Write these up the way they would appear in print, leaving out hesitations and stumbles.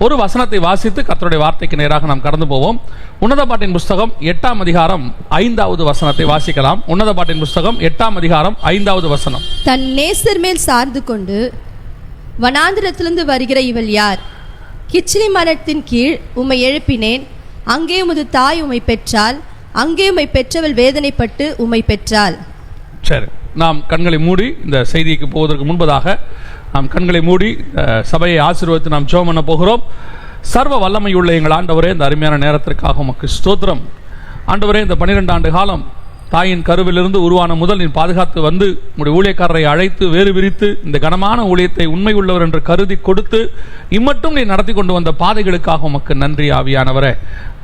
ஒரு வசனத்தை வாசித்து கர்த்தருடைய வார்த்தைக்கு நேராக நாம் கடந்து போவோம். உன்னத பாட்டின் புஸ்தகம் 8ஆம் அதிகாரம் 5வது வசனத்தை வாசிக்கலாம். உன்னத பாட்டின் புஸ்தகம் 8ஆம் அதிகாரம் 5வது வசனம். தன் நேசர் மேல் சார்ந்து கொண்டு வனாந்திரத்திலிருந்து வருகிற இவள் யார்? கிச்சிலி மரத்தின் கீழ் உம்மை எழுப்பினேன், அங்கே உமது தாய் உம்மை பெற்றாள், அங்கே உம்மை பெற்றவள் வேதனைப்பட்டு உம்மை பெற்றாள். சரி, நாம் கண்களை மூடி இந்த செய்திக்கு போவதற்கு முன்பதாக நாம் கண்களை மூடி சபையை ஆசீர்வதித்து நாம் ஜெபம் பண்ண போகிறோம். சர்வ வல்லமையுள்ள எங்கள் ஆண்டவரே, இந்த அருமையான நேரத்திற்காக உமக்கு ஸ்தோத்திரம். ஆண்டவரே, இந்த 12 ஆண்டு காலம் தாயின் கருவிலிருந்து உருவான முதல் நீர் பாதுகாத்து வந்து உங்களுடைய ஊழியக்காரரை அழைத்து வேறு விரித்து இந்த கனமான ஊழியத்தை உண்மை உள்ளவர் என்று கருதி கொடுத்து இம்மட்டும் நீ நடத்தி கொண்டு வந்த பாதைகளுக்காக உமக்கு நன்றி ஆவியானவரே.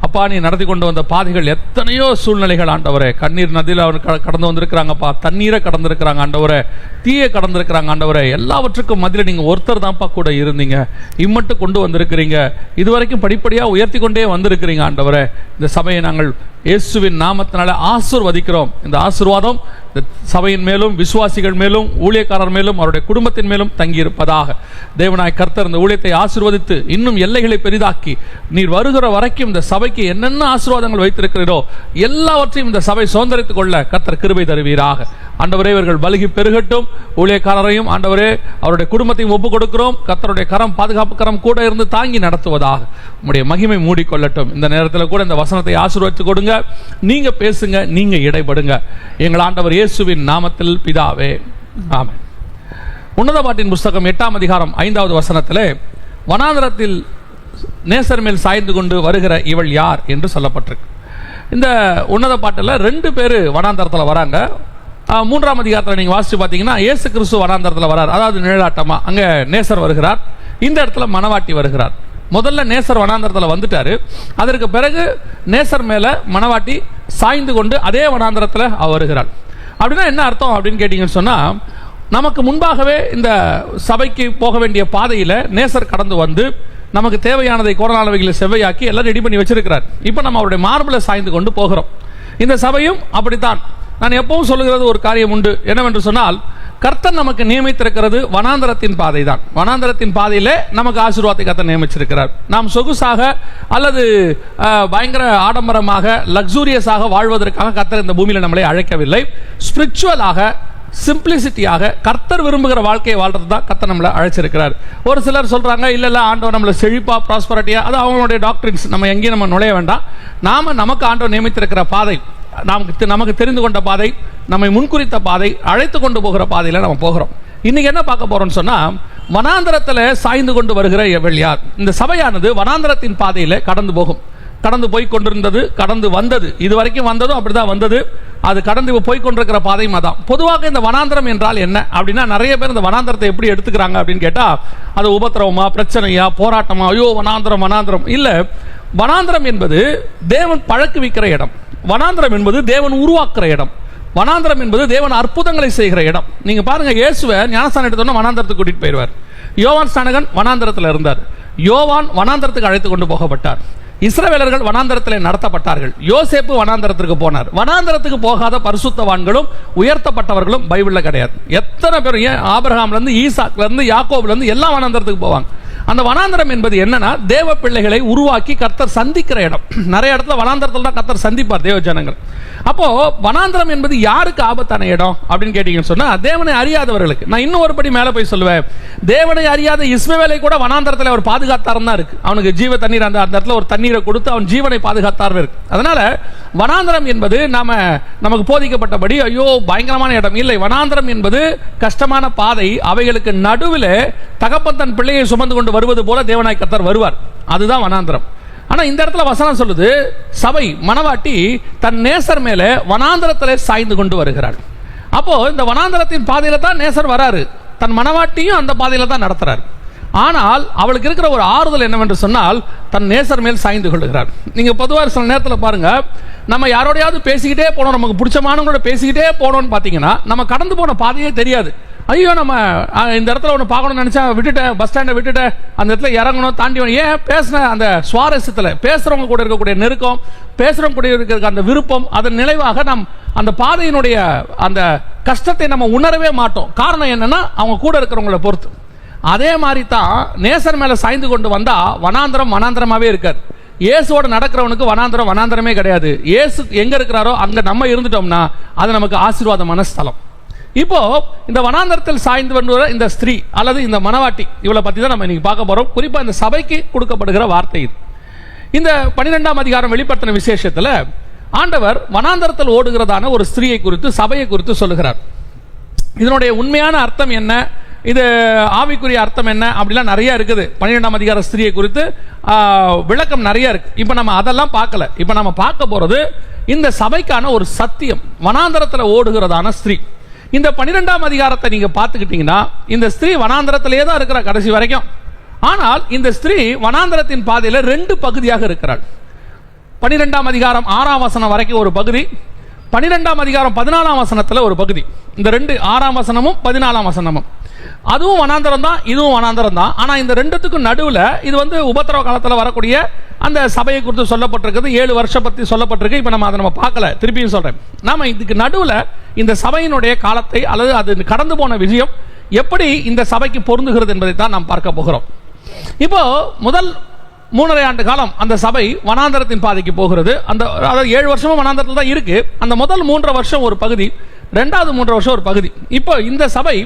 அப்பா, நீ நடத்தி கொண்டு வந்த பாதைகள் எத்தனையோ சூழ்நிலைகள் ஆண்டவரே. கண்ணீர் நதியில் அவர் கடந்து வந்திருக்கிறாங்கப்பா, தண்ணீரை கடந்திருக்கிறாங்க ஆண்டவரே, தீயை கடந்திருக்கிறாங்க ஆண்டவரே. எல்லாவற்றுக்கும் மத்தியில் நீங்கள் ஒருத்தர் தான்ப்பா கூட இருந்தீங்க, இம்மட்டும் கொண்டு வந்திருக்கிறீங்க. இதுவரைக்கும் படிப்படியாக உயர்த்தி கொண்டே வந்திருக்கிறீங்க ஆண்டவரே. இந்த சபையை நாங்கள் இயேசுவின் நாமத்தினால ஆசீர்வதிக்கிறோம். இந்த ஆசீர்வாதம் இந்த சபையின் மேலும் விசுவாசிகள் மேலும் ஊழியக்காரர் மேலும் அவருடைய குடும்பத்தின் மேலும் தங்கியிருப்பதாக. தேவனாய் கர்த்தர் இந்த ஊழியத்தை ஆசீர்வதித்து இன்னும் எல்லைகளை பெரிதாக்கி நீர் வருகிற வரைக்கும் இந்த சபைக்கு என்னென்ன ஆசீர்வாதங்கள் வைத்திருக்கிறீரோ எல்லாவற்றையும் இந்த சபை சுதந்திரித்துக் கொள்ள கர்த்தர் கிருபை தருவீராக. ஆண்டவரே, இவர்கள் பலுகி பெருகட்டும். ஊழியக்காரரையும் ஆண்டவரே அவருடைய குடும்பத்தையும் ஒப்புக் கொடுக்கிறோம். கர்த்தருடைய கரம், பாதுகாப்பு கரம் கூட இருந்து தாங்கி நடத்துவதாக. உம்முடைய மகிமை மூடிக்கொள்ளட்டும். இந்த நேரத்தில் கூட இந்த வசனத்தை ஆசீர்வதித்து கொடுங்க. நீங்க பேசுங்க, நீங்க இடைபடுங்க. எங்கள் ஆண்டவர் இயேசுவின் நாமத்தில் பிதாவே, ஆமென். உன்னத பாட்டின் புஸ்தகம் 8ஆம் அதிகாரம் 5வது வசனத்திலே வனாந்தரத்தில் நேசர் மேல் சாய்ந்து கொண்டு வருகிற இவள் யார் என்று சொல்லப்பட்டிருக்கு. இந்த உன்னத பாட்டில் 2 பேர் வனாந்தரத்தில் வராங்க. 3ஆம் அதிகாரத்தில் நீங்கள் வாசித்து பார்த்தீங்கன்னா இயேசு கிறிஸ்து வனாந்தரத்தில் வரார், அதாவது நிழலாட்டமா. அங்கே நேசர் வருகிறார், இந்த இடத்துல மணவாட்டி வருகிறார். முதல்ல நேசர் வனாந்தரத்தில் வந்துட்டாரு, அதற்கு பிறகு நேசர் மேல மணவாட்டி சாய்ந்து கொண்டு அதே வனாந்தரத்தில் அவர் வருகிறார். அப்படின்னா என்ன அர்த்தம் அப்படின்னு கேட்டீங்கன்னு சொன்னா, நமக்கு முன்பாகவே இந்த சபைக்கு போக வேண்டிய பாதையில நேசர் கடந்து வந்து நமக்கு தேவையானதை கோரநாளவைகளை செவ்வையாக்கி எல்லாம் ரெடி பண்ணி வச்சிருக்கிறார். இப்போ நம்ம அவருடைய மார்பிளை சாய்ந்து கொண்டு போகிறோம். இந்த சபையும் அப்படித்தான். நான் எப்பவும் சொல்லுகிறது ஒரு காரியம் உண்டு, என்னவென்று சொன்னால், கர்த்தர் நமக்கு நியமித்திருக்கிறது வனாந்தரத்தின் பாதை தான். வனாந்தரத்தின் பாதையிலே நமக்கு ஆசீர்வாதத்தை கர்த்தர் நியமிச்சிருக்கிறார். நாம் சொகுசாக அல்லது பயங்கர ஆடம்பரமாக லக்ஸூரியஸாக வாழ்வதற்காக கர்த்தர் இந்த பூமியில் நம்மளை அழைக்கவில்லை. ஸ்பிரிச்சுவலாக, சிம்பிளிசிட்டியாக கர்த்தர் விரும்புகிற வாழ்க்கையை வாழ்றது தான் கர்த்தர் நம்மளை அழைச்சிருக்கிறார். ஒரு சிலர் சொல்றாங்க, இல்ல ஆண்டவர் நம்மளை செழிப்பா ப்ராஸ்பரிட்டியா, அது அவங்களுடைய டாக்டரின்ஸ், நம்ம எங்கேயும் நம்ம நுழைய வேண்டாம். நமக்கு ஆண்டவர் நியமித்திருக்கிற பாதை, நமக்கு தெரிந்து கொண்ட பாதை, நம்மை முன்குறித்த பாதை, அழைத்து கொண்டு போகிற பாதையில நம்ம போகிறோம். இன்னைக்கு என்ன பார்க்க போறோம்னு சொன்னா, வனாந்தரத்தில் சாய்ந்து கொண்டு வருகிற எவள் யார்? இந்த சபையானது வனாந்தரத்தின் பாதையில கடந்து போகும். கடந்து போய் கொண்டிருந்தது, கடந்து வந்தது, இதுவரைக்கும் வந்ததும் அப்படிதான் வந்தது, அது கடந்து போய் கொண்டிருக்கிற பாதையும் அதான். பொதுவாக இந்த வனாந்தரம் என்றால் என்ன அப்படின்னா, நிறைய பேர் இந்த வனாந்தரத்தை எப்படி எடுத்துக்கிறாங்க அப்படின்னு கேட்டா, அது உபத்திரவமா, பிரச்சனையா, போராட்டமா, ஐயோ வனாந்தரம் வனாந்தரம் இல்ல. வனாந்தரம் என்பது தேவன் பழக்குவிக்கிற இடம். வனாந்தரம் என்பது தேவன் உருவாக்குற இடம். வனாந்தரம் என்பது தேவன் அற்புதங்களை செய்கிற இடம். நீங்க பாருங்க, இயேசுவை ஞானஸ்தானம் எடுத்தோன்னா வனாந்தரத்துக்கு கூட்டிட்டு போயிடுவார். யோவான் ஸ்நானகன் வனாந்தரத்தில் இருந்தார். யோவான் வனாந்தரத்துக்கு அழைத்து கொண்டு போகப்பட்டார். இஸ்ரவேலர்கள் வனாந்தரத்தில் நடத்தப்பட்டார்கள். யோசேப்பு வனாந்தரத்திற்கு போனார். வனாந்தரத்துக்கு போகாத பரிசுத்தவான்களும் உயர்த்தப்பட்டவர்களும் பைபிள்ல கிடையாது. எத்தனை பேர், ஆபிரகாம்ல இருந்து ஈசாக்ல இருந்து யாக்கோபுல இருந்து எல்லாம் வனாந்தரத்துக்கு போவாங்க. அந்த வனாந்தரம் என்பது என்னன்னா, தேவ பிள்ளைகளை உருவாக்கி கர்த்தர் சந்திக்கிற இடம். நிறைய இடத்துல வனாந்தரத்தில் தான் கர்த்தர் சந்திப்பார் தேவ ஜனங்கள். அப்போ வனாந்தரம் என்பது யாருக்கு ஆபத்தான இடம் அப்படின்னு கேட்டீங்கன்னு சொன்னா, தேவனை அறியாதவர்களுக்கு. நான் இன்னும் ஒரு படி மேல போய் சொல்லுவேன், தேவனை அறியாத இஸ்மவேலை கூட வனாந்தரத்தில் அவர் பாதுகாத்தார் தான் இருக்கு. அவனுக்கு ஜீவ தண்ணீர், அந்த இடத்துல ஒரு தண்ணீரை கொடுத்து அவன் ஜீவனை பாதுகாத்தார் இருக்கு. அதனால வனாந்தரம் என்பது நமக்கு போதிக்கப்பட்டபடி ஐயோ பயங்கரமான இடம் இல்லை. வனாந்தரம் என்பது கஷ்டமான பாதை. அவைகளுக்கு நடுவில் தகப்பன் தன் பிள்ளையை சுமந்து கொண்டு வருவது போல தேவனாய் கர்த்தர் வருவார். அதுதான் வனாந்தரம். ஆனா இந்த இடத்துல வசனம் சொல்லுது, சபை மணவாட்டி தன் நேசர் மேலே வனாந்தரத்தில் சாய்ந்து கொண்டு வருகிறாள். அப்போ இந்த வனாந்தரத்தின் பாதையில தான் நேசர் வராரு, தன் மணவாட்டியும் அந்த பாதையில தான் நடத்துறாரு. ஆனால் அவளுக்கு இருக்கிற ஒரு ஆறுதல் என்னவென்று சொன்னால், தன் நேசர் மேல் சாய்ந்து கொள்ளுகிறார். நீங்க பொதுவாக சில நேரத்தில் பாருங்க, நம்ம யாரோடையாவது பேசிக்கிட்டே போனோம், நமக்கு பிடிச்சமானவங்களோட பேசிக்கிட்டே போனோம்னு பார்த்தீங்கன்னா நம்ம கடந்து போன பாதையே தெரியாது. ஐயோ நம்ம இந்த இடத்துல ஒன்று பார்க்கணும்னு நினைச்சா விட்டுட்டேன், பஸ் ஸ்டாண்டை விட்டுட்டேன், அந்த இடத்துல இறங்கணும், தாண்டி ஏன் பேசின அந்த சுவாரஸ்யத்தில், பேசுறவங்க கூட இருக்கக்கூடிய நெருக்கம், பேசுறவங்க கூட இருக்கிற அந்த விருப்பம், அதன் நினைவாக நாம் அந்த பாதையினுடைய அந்த கஷ்டத்தை நம்ம உணரவே மாட்டோம். காரணம் என்னன்னா, அவங்க கூட இருக்கிறவங்களை பொறுத்து. அதே மாதிரி தான் நேசர் மேல சாய்ந்து கொண்டு வந்தா வனாந்தரம் வனாந்தரமாவே இருக்காது. இயேசுவோட நடக்கிறவனுக்கு வனாந்தரம் வனாந்தரமே கிடையாது. இயேசு எங்க இருக்கிறாரோ அங்க நம்ம இருந்துட்டோம்னா அது நமக்கு ஆசீர்வாதமான ஸ்தலம். இப்போ இந்த வனாந்தரத்தில் சாய்ந்து வருகிற இந்த ஸ்திரீ அல்லது இந்த மணவாட்டி, இவளை பத்தி தான் நம்ம இன்னைக்கு பார்க்க போறோம். குறிப்பா இந்த சபைக்கு கொடுக்கப்படுகிற வார்த்தை இது. இந்த 12ஆம் அதிகாரம் வெளிப்படுத்தின விசேஷத்துல ஆண்டவர் வனாந்தரத்தில் ஓடுகிறதான ஒரு ஸ்திரீயை குறித்து, சபையை குறித்து சொல்லுகிறார். இதனுடைய உண்மையான அர்த்தம் என்ன, இது ஆவிக்குரிய அர்த்தம் என்ன அப்படிலாம் நிறைய இருக்குது. 12ஆம் அதிகார ஸ்திரியை குறித்து விளக்கம் நிறைய இருக்கு. இப்ப நம்ம அதெல்லாம் பார்க்கல. இப்ப நம்ம பார்க்க போறது இந்த சபைக்கான ஒரு சத்தியம், வனாந்தரத்தில் ஓடுகிறதான ஸ்திரீ. இந்த 12ஆம் அதிகாரத்தை நீங்க பார்த்துக்கிட்டீங்கன்னா இந்த ஸ்திரீ வனாந்தரத்திலே தான் இருக்கிற கடைசி வரைக்கும். ஆனால் இந்த ஸ்திரீ வனாந்தரத்தின் பாதையில 2 பகுதியாக இருக்கிறாள். 12ஆம் அதிகாரம் 6ஆம் வசனம் வரைக்கும் ஒரு பகுதி, 12ஆம் அதிகாரம் 14ஆம் வசனத்துல ஒரு பகுதி. இந்த 2 6ஆம் வசனமும் 14ஆம் வசனமும் அதுவும் வனாந்தரம் தான், இதுவும் வனாந்தரம் தான். ஆனா இந்த ரெண்டுத்துக்கும் நடுவுல இது உபத்திரவ காலத்துல வரக்கூடிய அந்த சபையை குறித்து சொல்லப்பட்டிருக்கிறது. 7 வருஷம் பத்தி சொல்லப்பட்டிருக்கு. இப்ப நம்ம அதை பார்க்கல, திருப்பியும் சொல்றேன். நாம இதுக்கு நடுவுல இந்த சபையினுடைய காலத்தை அல்லது அது கடந்து போன விஷயம் எப்படி இந்த சபைக்கு பொருந்துகிறது என்பதை தான் நாம் பார்க்க போகிறோம். இப்போ முதல் 3.5 ஆண்டு காலம் அந்த சபை வனாந்தரத்தின் பாதைக்கு போகிறது. அந்த 7 வருஷமும் வனாந்தரத்தில் தான் இருக்கு. அந்த முதல் 3.5 வருஷம் ஒரு பகுதி, 2வது 3 வருஷம் ஒரு பகுதி. இப்போ இந்த சபை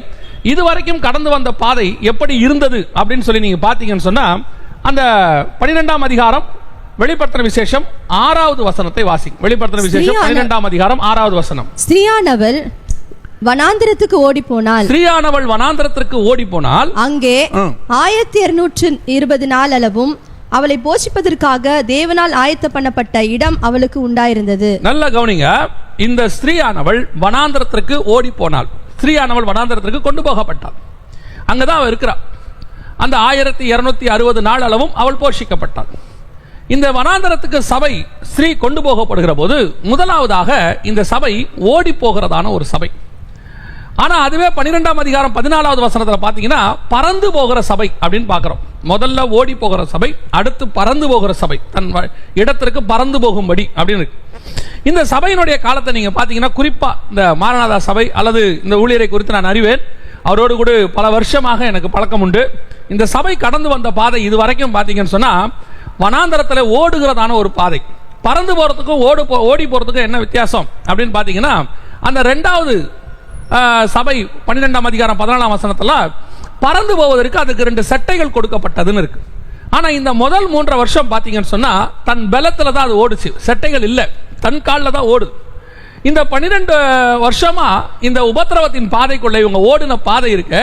இதுவரைக்கும் கடந்து வந்த பாதை எப்படி இருந்தது அப்படின்னு சொல்லி நீங்க பாத்தீங்கன்னு சொன்னா, அந்த 12ஆம் அதிகாரம் வெளிப்படுத்தின விசேஷம் 6வது வசனத்தை வாசிங்க. வெளிப்படுத்தின விசேஷம் 12ஆம் அதிகாரம் 6வது வசனம். ஸ்திரீயானவள் வனாந்தரத்துக்கு ஓடி போனாள். ஸ்திரீயானவள் வனாந்தரத்திற்கு ஓடி போனால் அங்கே 1220 நாள் அளவும் அவளை போஷிப்பதற்காக தேவனால் ஆயத்த பண்ணப்பட்ட இடம் அவளுக்கு உண்டாயிருந்தது. நல்ல கவனிங்க. இந்த ஸ்திரீயானவள் வனாந்தரத்திற்கு ஓடி போனாள். ஸ்திரீயானவள் வனாந்தரத்திற்கு கொண்டு போகப்பட்டாள். அங்கதான் அவள் இருக்கிறாள். அந்த 1260 நாள் அளவும் அவள் போஷிக்கப்பட்டாள். இந்த வனாந்தரத்துக்கு சபை ஸ்திரீ கொண்டு போகப்படுகிற போது முதலாவதாக இந்த சபை ஓடி போகிறதான ஒரு சபை. ஆனா அதுவே 12ஆம் அதிகாரம் 14வது வசனத்துல பாத்தீங்கன்னா பறந்து போகிற சபை அப்படின்னு பாக்குறோம். முதல்ல ஓடி போகிற சபை, அடுத்து பறந்து போகிற சபை, தன் இடத்திற்கு பறந்து போகும்படி அப்படின்னு இருக்கு. இந்த சபையினுடைய காலத்தை நீங்க பாத்தீங்கன்னா குறிப்பா இந்த மாரநாதா சபை அல்லது இந்த ஊழியரை குறித்து நான் அறிவேன். அவரோடு கூட பல வருஷமாக எனக்கு பழக்கம் உண்டு. இந்த சபை கடந்து வந்த பாதை இது வரைக்கும் பாத்தீங்கன்னு சொன்னா வனாந்தரத்தில் ஓடுகிறதான ஒரு பாதை. பறந்து போறதுக்கும் ஓடி போறதுக்கும் என்ன வித்தியாசம் அப்படின்னு பாத்தீங்கன்னா, அந்த 2வது சபை 12ஆம் அதிகாரம் 14ஆம் வசனத்துல பறந்து போவதற்கு அதுக்கு 2 செட்டைகள் கொடுக்கப்பட்டதுன்னு இருக்கு. ஆனா இந்த முதல் 3 வருஷம் பாத்தீங்கன்னு சொன்னா தன் பலத்துல தான் அது ஓடுச்சு, செட்டைகள் இல்ல, தன் காலில் தான் ஓடுது. இந்த 12 வருஷமா இந்த உபத்திரவத்தின் பாதைக்குள்ள இவங்க ஓடின பாதை இருக்கு.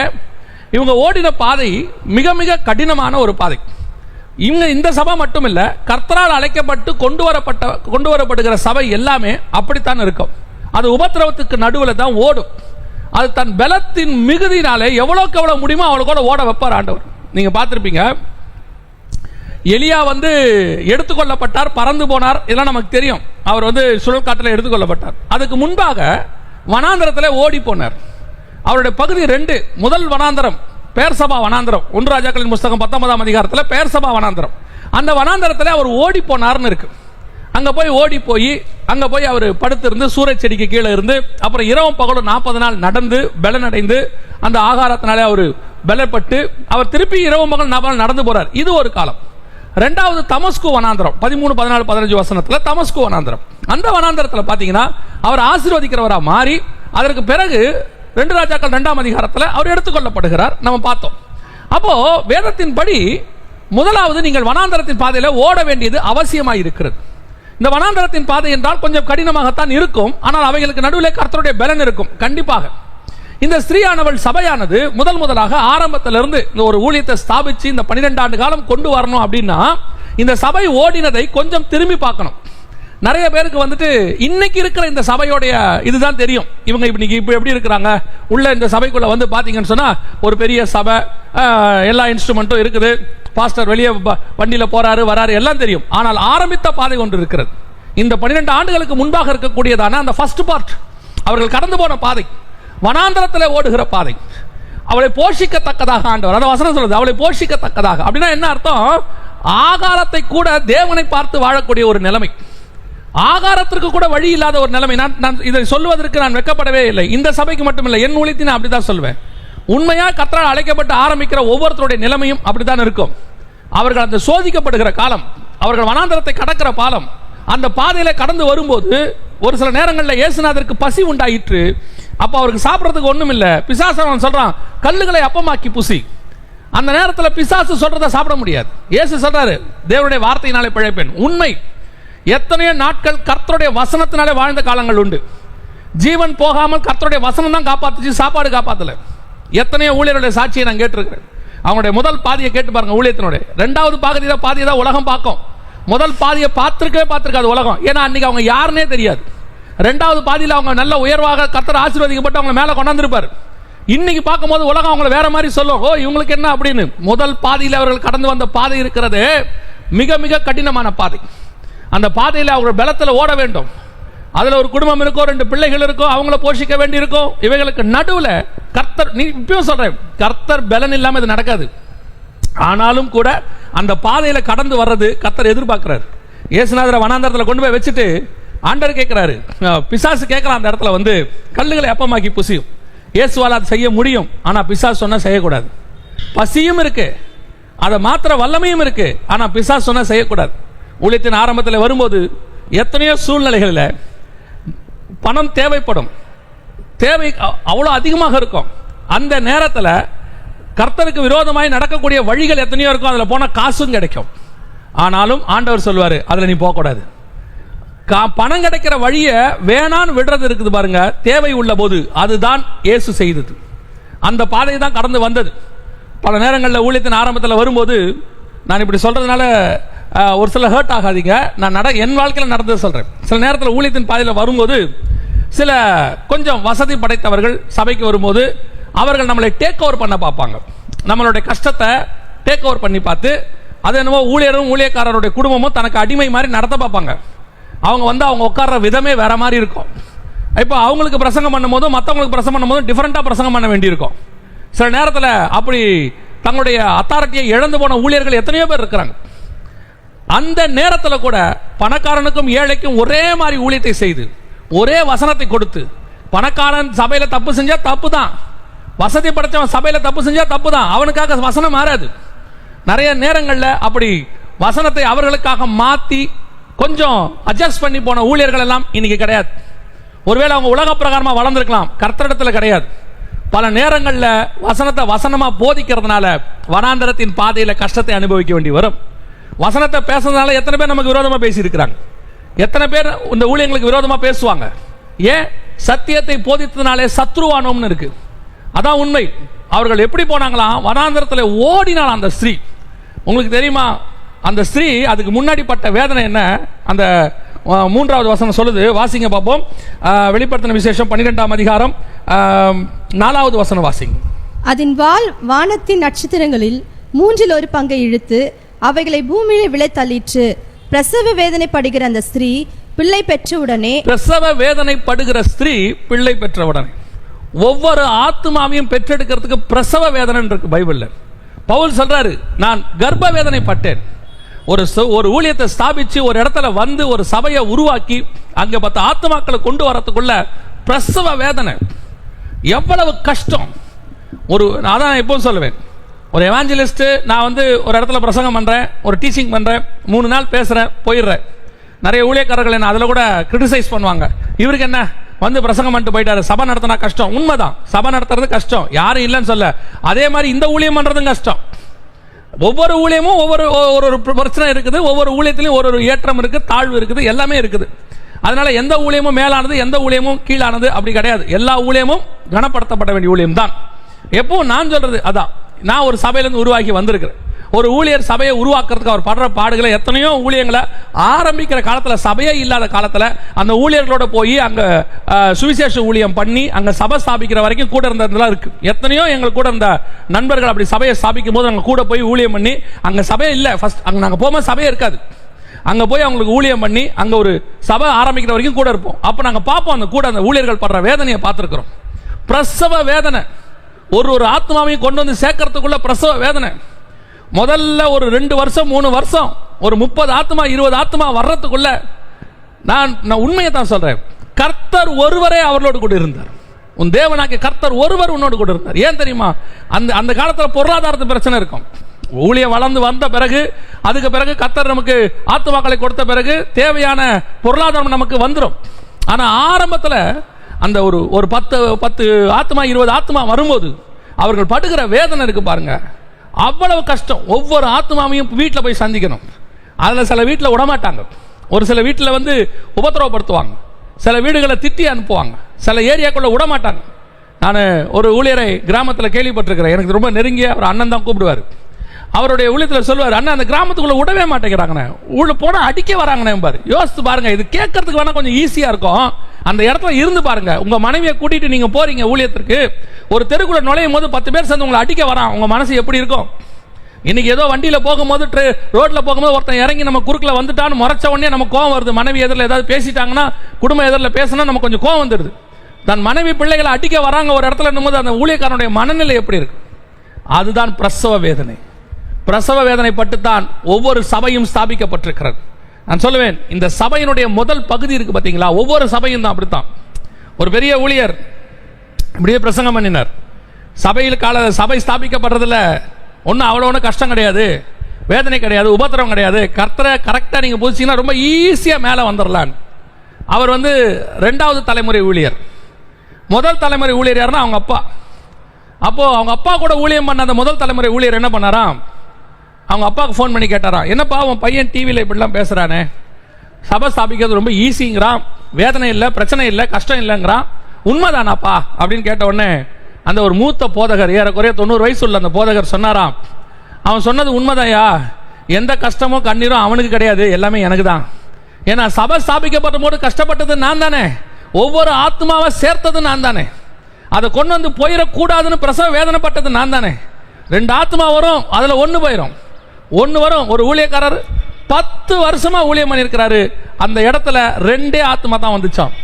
இவங்க ஓடின பாதை மிக மிக கடினமான ஒரு பாதை. இவங்க இந்த சபை மட்டும் இல்ல, கர்த்தரால் அழைக்கப்பட்டு கொண்டு வரப்படுகிற சபை எல்லாமே அப்படித்தான் இருக்கும். அது உபத்திரவத்துக்கு நடுவில் தான் ஓடும். அது தன் பலத்தின் மிகுதினாலே எவ்வளவுக்கு எவ்வளவு முடியுமோ அவ்வளவு ஓட வைப்பார் ஆண்டவர். நீங்க பார்த்திருப்பீங்க, எலியா எடுத்துக்கொள்ளப்பட்டார், பறந்து போனார், இதெல்லாம் நமக்கு தெரியும். அவர் சுழல் காற்றில் எடுத்துக்கொள்ளப்பட்டார். அதுக்கு முன்பாக வனாந்தரத்தில் ஓடி போனார். அவருடைய பகுதி 2. முதல் வனாந்தரம் பேர்சபா வனாந்தரம், 1 ராஜாக்களின் புஸ்தகம் 19ஆம் அதிகாரத்தில் பேர்சபா வனாந்தரம். அந்த வனாந்தரத்தில் அவர் ஓடி போனார்னு இருக்கு. அங்க போய் ஓடி போய் அங்க போய் அவர் படுத்திருந்து சூரிய செடிக்கு கீழே இருந்து அப்புறம் இரவும் பகலும் 40 நாள் நடந்து பலனடைந்து அந்த ஆகாரத்தினாலே அவர் பலப்பட்டு அவர் திருப்பி இரவும் பகல் 40 நாள் நடந்து போறார். இது ஒரு காலம். 2வது தமஸ்கு வனாந்தரம் 13, 14, 15 வசனத்துல தமஸ்கு வனாந்தரம். அந்த வனாந்தரத்தில் பாத்தீங்கன்னா அவர் ஆசீர்வதிக்கிறவரா மாறி அதற்கு பிறகு 2 ராஜாக்கள் 2ஆம் அதிகாரத்தில் அவர் எடுத்துக்கொள்ளப்படுகிறார். நம்ம பார்த்தோம். அப்போ வேதத்தின் படி முதலாவது நீங்கள் வனாந்தரத்தின் பாதையில ஓட வேண்டியது அவசியமாக இருக்கிறது. இந்த வனாந்தரத்தின் பாதை என்றால் கொஞ்சம் கடினமாகத்தான் இருக்கும். ஆனால் அவைகளுக்கு நடுவில் கர்த்தருடைய பலன் இருக்கும் கண்டிப்பாக. இந்த ஸ்திரீயானவள் சபையானது முதலாக ஆரம்பத்திலிருந்து இந்த ஒரு ஊழியத்தை ஸ்தாபிச்சு இந்த 12 ஆண்டு காலம் கொண்டு வரணும் அப்படின்னா இந்த சபை ஓடினதை கொஞ்சம் திரும்பி பார்க்கணும். நிறைய பேருக்கு இன்னைக்கு இருக்கிற இந்த சபையோடைய இதுதான் தெரியும். இவங்க இன்னைக்கு இப்ப எப்படி இருக்கிறாங்க, உள்ள இந்த சபைக்குள்ள பாத்தீங்கன்னு சொன்னா ஒரு பெரிய சபை, எல்லா இன்ஸ்ட்ருமெண்ட்டும் இருக்குது, பாஸ்டர் வெளியே வண்டியில போறாரு வராரு எல்லாம் தெரியும். ஆனால் ஆரம்பித்த பாதை ஒன்று இருக்கிறது. இந்த 12 ஆண்டுகளுக்கு முன்பாக இருக்கக்கூடியதான அந்த ஃபர்ஸ்ட் பார்ட், அவர்கள் கடந்து போன பாதை, வனாந்தரத்தில் ஓடுகிற பாதை, அவளை போஷிக்கத்தக்கதாக ஆண்டவர் அந்த வசனம் சொல்லுது, அவளை போஷிக்கத்தக்கதாக. அப்படின்னா என்ன அர்த்தம்? ஆகாரத்தை கூட தேவனை பார்த்து வாழக்கூடிய ஒரு நிலைமை, ஆகாரத்திற்கு கூட வழி இல்லாத ஒரு நிலைமை. நான் இதை சொல்வதற்கு நான் வெட்கப்படவே இல்லை. இந்த சபைக்கு மட்டும் இல்லை, என் ஊழியத்தை நான் அப்படிதான் சொல்வேன். உண்மையா கர்த்தரால் அழைக்கப்பட்டு ஆரம்பிக்கிற ஒவ்வொருத்தருடைய நிலைமையும் அப்படித்தான் இருக்கும். அவர்கள் அந்த சோதிக்கப்படுகிற காலம், அவர்கள் வனாந்தரத்தை கடக்கிற பாலம், அந்த பாதையில கடந்து வரும்போது ஒரு சில நேரங்களில் இயேசுநாதருக்கு பசி உண்டாயிற்று. அப்ப அவருக்கு சாப்பிடறதுக்கு ஒண்ணும் இல்ல. பிசாசு சொல்றான், கல்லுகளை அப்பமாக்கி புசி. அந்த நேரத்தில் பிசாசு சொல்றதை சாப்பிட முடியாது. இயேசு சொல்றாரு, தேவனுடைய வார்த்தையினாலே பிழைப்பேன். உண்மை. எத்தனையோ நாட்கள் கர்த்தருடைய வசனத்தினாலே வாழ்ந்த காலங்கள் உண்டு. ஜீவன் போகாமல் கர்த்தருடைய வசனம் தான் காப்பாத்துச்சு, சாப்பாடு காப்பாத்தல. எத்தனையோ ஊழியருடைய சாட்சியை நான் கேட்டிருக்கிறேன். அவங்களுடைய முதல் பாதியை கேட்டு பாருங்க ஊழியத்தினுடைய. ரெண்டாவது பாதியை தான் உலகம் பார்க்கும். முதல் பாதியை பார்த்திருக்காது உலகம். ஏன்னா அன்னைக்கு அவங்க யாருன்னே தெரியாது. ரெண்டாவது பாதியில் அவங்க நல்ல உயர்வாக கர்த்தர் ஆசீர்வதிக்கப்பட்டு அவங்க மேல கொண்டாந்துருப்பாரு. இன்னைக்கு பார்க்கும்போது உலகம் அவங்களை வேற மாதிரி சொல்லும், ஓ இவங்களுக்கு என்ன அப்படின்னு. முதல் பாதியில் அவர்கள் கடந்து வந்த பாதை இருக்கிறது மிக மிக கடினமான பாதை. அந்த பாதையில் அவங்க பலத்தில் ஓட வேண்டும். அதுல ஒரு குடும்பம் இருக்கும், 2 பிள்ளைகள் இருக்கும், அவங்கள போஷிக்க வேண்டி இருக்கும். இவைகளுக்கு நடுவில் கர்த்தர், நீ இப்பயும் சொல்றேன், கர்த்தர் பலன் இல்லாம இது நடக்காது. ஆனாலும் கூட அந்த பாதையில கடந்து வர்றது கர்த்தர் எதிர்பார்க்கிறார். இயேசுநாதரை வனாந்தரத்தில் கொண்டு போய் வச்சுட்டு ஆண்டவர் கேட்கிறாரு, பிசாசு கேட்கலாம் அந்த இடத்துல வந்து, கல்லுகளை அப்பமாக்கி புசியும். இயேசுவால் அதை செய்ய முடியும். ஆனா பிசாசு சொன்னா செய்யக்கூடாது. பசியும் இருக்கு, அதை மாத்திர வல்லமையும் இருக்கு. ஆனா பிசாசு சொன்னா செய்யக்கூடாது. ஊழியத்தின் ஆரம்பத்தில் வரும்போது எத்தனையோ சூழ்நிலைகளில் பணம் தேவைப்படும், தேவை அவ்வளோ அதிகமாக இருக்கும். அந்த நேரத்தில் கர்த்தருக்கு விரோதமாய் நடக்கக்கூடிய வழிகள் எத்தனையோ இருக்கும். அதில் போனால் காசும் கிடைக்கும். ஆனாலும் ஆண்டவர் சொல்வார், அதில் நீ போகக்கூடாது. பணம் கிடைக்கிற வழியை வேணான்னு விடுறது இருக்குது பாருங்க, தேவை உள்ள போது. அதுதான் இயேசு செய்தது. அந்த பாதையை தான் கடந்து வந்தது. பல நேரங்களில் ஊழியத்தின் ஆரம்பத்தில் வரும்போது, நான் இப்படி சொல்றதுனால ஒரு சில ஹர்ட் ஆகாதீங்க, நான் என் வாழ்க்கையில் நடந்தது சொல்றேன். சில நேரத்தில் ஊழியத்தின் பாதையில் வரும்போது சில கொஞ்சம் வசதி படைத்தவர்கள் சபைக்கு வரும்போது அவர்கள் நம்மளை டேக் ஓவர் பண்ண பார்ப்பாங்க. நம்மளுடைய கஷ்டத்தை டேக் ஓவர் பண்ணி பார்த்து, அது என்னவோ ஊழியரும் ஊழியக்காரருடைய குடும்பமும் தனக்கு அடிமை மாதிரி நடத்த பார்ப்பாங்க. அவங்க வந்து அவங்க உட்கார்ற விதமே வேற மாதிரி இருக்கும். இப்போ அவங்களுக்கு பிரசங்கம் பண்ணும் போதும் மற்றவங்களுக்கு பிரசங்கம் பண்ணும் போதும் டிஃபரெண்டாக பிரசங்கம் பண்ண வேண்டியிருக்கும். சில நேரத்தில் அப்படி தங்களுடைய அத்தாரிட்டியை இழந்து போன ஊழியர்கள் எத்தனையோ பேர் இருக்கிறாங்க. அந்த நேரத்தில் கூட பணக்காரனுக்கும் ஏழைக்கும் ஒரே மாதிரி ஊழியத்தை செய்து ஒரே வசனத்தை கொடுத்து, பணக்காரன் சபையில தப்பு செஞ்சா தப்பு தான், வசதி படைச்சவன் சபையில தப்பு செஞ்சா தப்பு தான், அவனுக்காக வசனம் மாறாது. நிறைய நேரங்களில் அப்படி வசனத்தை அவர்களுக்காக மாற்றி கொஞ்சம் அட்ஜஸ்ட் பண்ணி போன ஊழியர்கள் எல்லாம் இன்னைக்கு கிடையாது. ஒருவேளை அவங்க உலக பிரகாரமா வளர்ந்திருக்கலாம், கர்த்தரிடத்தில் கிடையாது. பல நேரங்களில் வசனத்தை வசனமா போதிக்கிறதுனால வனாந்தரத்தின் பாதையில கஷ்டத்தை அனுபவிக்க வேண்டி வரும். வசனத்தை பேசுறதுனால எத்தனை பேர் நமக்கு விரோதமா பேசி இருக்கிறாங்க, எத்தனை பேர் இந்த ஊழியங்களுக்கு விரோதமா பேசுவாங்க. ஏன்? சத்தியத்தை போதித்ததுனாலே சத்ருவானோம்னு இருக்கு. அதான் உண்மை. அவர்கள் எப்படி போனாங்களாம், வனாந்தரத்தில் ஓடினாலாம் அந்த ஸ்திரீ. உங்களுக்கு தெரியுமா அந்த ஸ்திரீ அதுக்கு முன்னாடி பட்ட வேதனை என்ன? அந்த 3வது வசனம் சொல்லுது, வாசிங்க பார்ப்போம். வெளிப்படுத்தின விசேஷம் 12ஆம் அதிகாரம் 4வது வசனம் வாசிங்க. அதன் வாள் வானத்தின் நட்சத்திரங்களில் 1/3 பங்கை இழுத்து அவைகளை பூமியிலே விழ தள்ளிற்று. பிரசவ வேதனைப்படுகிற அந்த ஸ்திரீ பிள்ளை பெற்றவுடனே, பிரசவ வேதனைப்படுகிற ஸ்திரீ பிள்ளை பெற்றவுடனே. ஒவ்வொரு ஆத்மாவையும் பெற்றெடுக்கிறதுக்கு பிரசவ வேதனை இருக்கு பைபிள்ல. பவுல் சொல்றாரு, நான் கர்ப்ப வேதனை பட்டேன். ஒரு ஊழியத்தை ஸ்தாபிச்சு ஒரு இடத்துல வந்து ஒரு சபையை உருவாக்கி அங்க 10 ஆத்மாக்களை கொண்டு வரதுக்குள்ள பிரசவ வேதனை எவ்வளவு கஷ்டம். அதான் எப்பவும் சொல்லுவேன், ஒரு எவாஞ்சலிஸ்ட், நான் வந்து ஒரு இடத்துல பிரசங்கம் பண்றேன், ஒரு டீச்சிங் பண்றேன், 3 நாள் பேசுறேன், போயிடுறேன். நிறைய ஊழியக்காரர்கள் என்ன அதில் கூட கிரிட்டிசைஸ் பண்ணுவாங்க, இவருக்கு என்ன வந்து பிரசங்கம் பண்ணிட்டு போயிட்டாரு, சபை நடத்தினா கஷ்டம். உண்மைதான், சபை நடத்துறது கஷ்டம், யாரும் இல்லைன்னு சொல்ல. அதே மாதிரி இந்த ஊழியம் பண்றதும் கஷ்டம். ஒவ்வொரு ஊழியமும் ஒவ்வொரு பிரச்சனை இருக்குது, ஒவ்வொரு ஊழியத்திலையும் ஒரு ஏற்றம் இருக்கு, தாழ்வு இருக்குது, எல்லாமே இருக்குது. அதனால எந்த ஊழியமும் மேலானது, எந்த ஊழியமும் கீழானது அப்படி கிடையாது. எல்லா ஊழியமும் கனப்படுத்தப்பட வேண்டிய ஊழியம் தான். எப்பவும் நான் சொல்றது அதான். நான் ஒரு சபையிலிருந்து உருவாக்கி வந்திருக்கிறேன். ஒரு ஊழியர் சபையை உருவாக்குறதுக்கு அவர் படுற பாடுகளை, எத்தனையோ ஊழியங்களை ஆரம்பிக்கிற காலத்தில், சபையே இல்லாத காலத்தில் அந்த ஊழியர்களோட போய் அங்க சுவிசேஷ ஊழியம் பண்ணி அங்க சபை ஸ்தாபிக்கிற வரைக்கும் கூட இருந்ததுலாம் இருக்கு. எத்தனையோ எங்களுக்கு கூட இருந்த நண்பர்கள் அப்படி சபையை ஸ்தாபிக்கும் போது அங்க கூட போய் ஊழியம் பண்ணி, அங்க சபையே இல்லை, ஃபர்ஸ்ட் அங்க நாங்க போகும்போது சபையே இருக்காது, அங்க போய் அவங்களுக்கு ஊழியம் பண்ணி அங்க ஒரு சபை ஆரம்பிக்கிற வரைக்கும் கூட இருப்போம். அப்ப நாங்க பார்ப்போம், அந்த கூட அந்த ஊழியர்கள் படுற வேதனையை பார்த்திருக்கிறோம். பிரசவ வேதனை, ஒரு ஆத்மாவையும் கொண்டு வந்து சேர்க்கறதுக்குள்ள பிரசவ வேதனை. முதல்ல ஒரு 2 வருஷம் 3 வருஷம் ஒரு 30 ஆத்மா 20 ஆத்மா வர்றதுக்குள்ள நான் உண்மையை தான் சொல்றேன், கர்த்தர் ஒருவரே அவர்களோடு கூட இருந்தார். உன் தேவனாகிய கர்த்தர் ஒருவர் உன்னோடு கூட இருந்தார். ஏன் தெரியுமா? அந்த காலத்தில் பொருளாதாரத்து பிரச்சனை இருக்கும். ஊழியம் வளர்ந்து வந்த பிறகு, அதுக்கு பிறகு கர்த்தர் நமக்கு ஆத்துமாக்களை கொடுத்த பிறகு தேவையான பொருளாதாரம் நமக்கு வந்துடும். ஆனா ஆரம்பத்தில் அந்த ஒரு 10 ஆத்மா 20 ஆத்மா வரும்போது அவர்கள் படுகிற வேதனை இருக்கு பாருங்க, அவ்வளவு கஷ்டம். ஒவ்வொரு ஆத்மாவையும் வீட்டில் போய் சந்திக்கணும். அதில் சில வீட்டில் விடமாட்டாங்க, ஒரு சில வீட்டில் வந்து உபத்திரவப்படுத்துவாங்க, சில வீடுகளை திட்டி அனுப்புவாங்க, சில ஏரியாக்குள்ள விட மாட்டாங்க. நான் ஒரு ஊழியரை கிராமத்தில் கேள்விப்பட்டிருக்கிறேன். எனக்கு ரொம்ப நெருங்கிய ஒரு அண்ணன் தான் கூப்பிடுவார். அவருடைய ஊழியத்தில் சொல்லுவார், அண்ணன் அந்த கிராமத்துக்குள்ள விடவே மாட்டேங்கிறாங்கண்ணே, உள்ள போனால் அடிக்க வராங்கண்ணே பாரு. யோசித்து பாருங்க, இது கேட்கறதுக்கு வேணா கொஞ்சம் ஈஸியா இருக்கும். அந்த இடத்துல இருந்து பாருங்க. உங்க மனைவியை கூட்டிட்டு நீங்க போறீங்க ஊழியத்திற்கு, ஒரு தெருக்குள்ள நுழையும் போது 10 பேர் சேர்ந்து உங்களை அடிக்க வரான், உங்க மனசு எப்படி இருக்கும்? இன்னைக்கு ஏதோ வண்டியில போகும்போது ரோட்ல போகும்போது ஒருத்தன் இறங்கி நம்ம குறுக்கில் வந்துட்டான்னு முறைச்ச உடனே நமக்கு கோவம் வருது. மனைவி எதிரில் ஏதாவது பேசிட்டாங்கன்னா, குடும்ப எதிரில் பேசினா நமக்கு கொஞ்சம் கோவம் வந்துடுது. தன் மனைவி பிள்ளைகளை அடிக்க வராங்க ஒரு இடத்துல என்னும்போது அந்த ஊழியக்காரனுடைய மனநிலை எப்படி இருக்கு? அதுதான் பிரசவ வேதனை. பிரசவ வேதனை பட்டுத்தான் ஒவ்வொரு சபையும் ஸ்தாபிக்கப்பட்டிருக்கிறது. நான் சொல்லுவேன், இந்த சபையினுடைய முதல் பகுதி இருக்கு பார்த்தீங்களா, ஒவ்வொரு சபையும் தான் அப்படித்தான். ஒரு பெரிய ஊழியர் இப்படியே பிரசங்கம் பண்ணினார். சபை ஸ்தாபிக்கப்படுறதுல ஒன்றும் அவ்வளோ ஒன்றும் கஷ்டம் கிடையாது, வேதனை கிடையாது, உபத்திரம் கிடையாது. கர்த்தரை கரெக்டாக நீங்கள் புதிச்சிங்கன்னா ரொம்ப ஈஸியாக மேலே வந்துடலான். அவர் வந்து 2வது தலைமுறை ஊழியர். முதல் தலைமுறை ஊழியர் யாருன்னா அவங்க அப்பா. அப்போ அவங்க அப்பா கூட ஊழியம் பண்ண அந்த முதல் தலைமுறை ஊழியர் என்ன பண்ணாராம், அவங்க அப்பாவுக்கு ஃபோன் பண்ணி கேட்டாராம், என்னப்பா அவன் பையன் டிவியில் இப்படிலாம் பேசுகிறானே, சபை ஸ்தாபிக்கிறது ரொம்ப ஈஸிங்கிறான், வேதனை இல்லை, பிரச்சனை இல்லை, கஷ்டம் இல்லைங்கிறான், உண்மைதானாப்பா அப்படின்னு கேட்ட உடனே அந்த ஒரு மூத்த போதகர், ஏறக்குறைய 90 வயசு உள்ள அந்த போதகர் சொன்னாராம், அவன் சொன்னது உண்மைதாயா, எந்த கஷ்டமும் கண்ணீரும் அவனுக்கு கிடையாது, எல்லாமே எனக்கு தான். ஏன்னா சபை ஸ்தாபிக்கப்பட்ட போது கஷ்டப்பட்டது நான் தானே, ஒவ்வொரு ஆத்மாவை சேர்த்தது நான் தானே, அதை கொண்டு வந்து போயிடக்கூடாதுன்னு பிரசவ வேதனைப்பட்டது நான் தானே. 2 ஆத்மா வரும், அதில் 1 போயிடும், 1 வரும். ஒரு ஊழியக்காரர் 10 வருஷமா ஊழியம் பண்ணியிருக்கிறாரு, அந்த இடத்துல 2 ஆத்மா தான் வந்துச்சான்.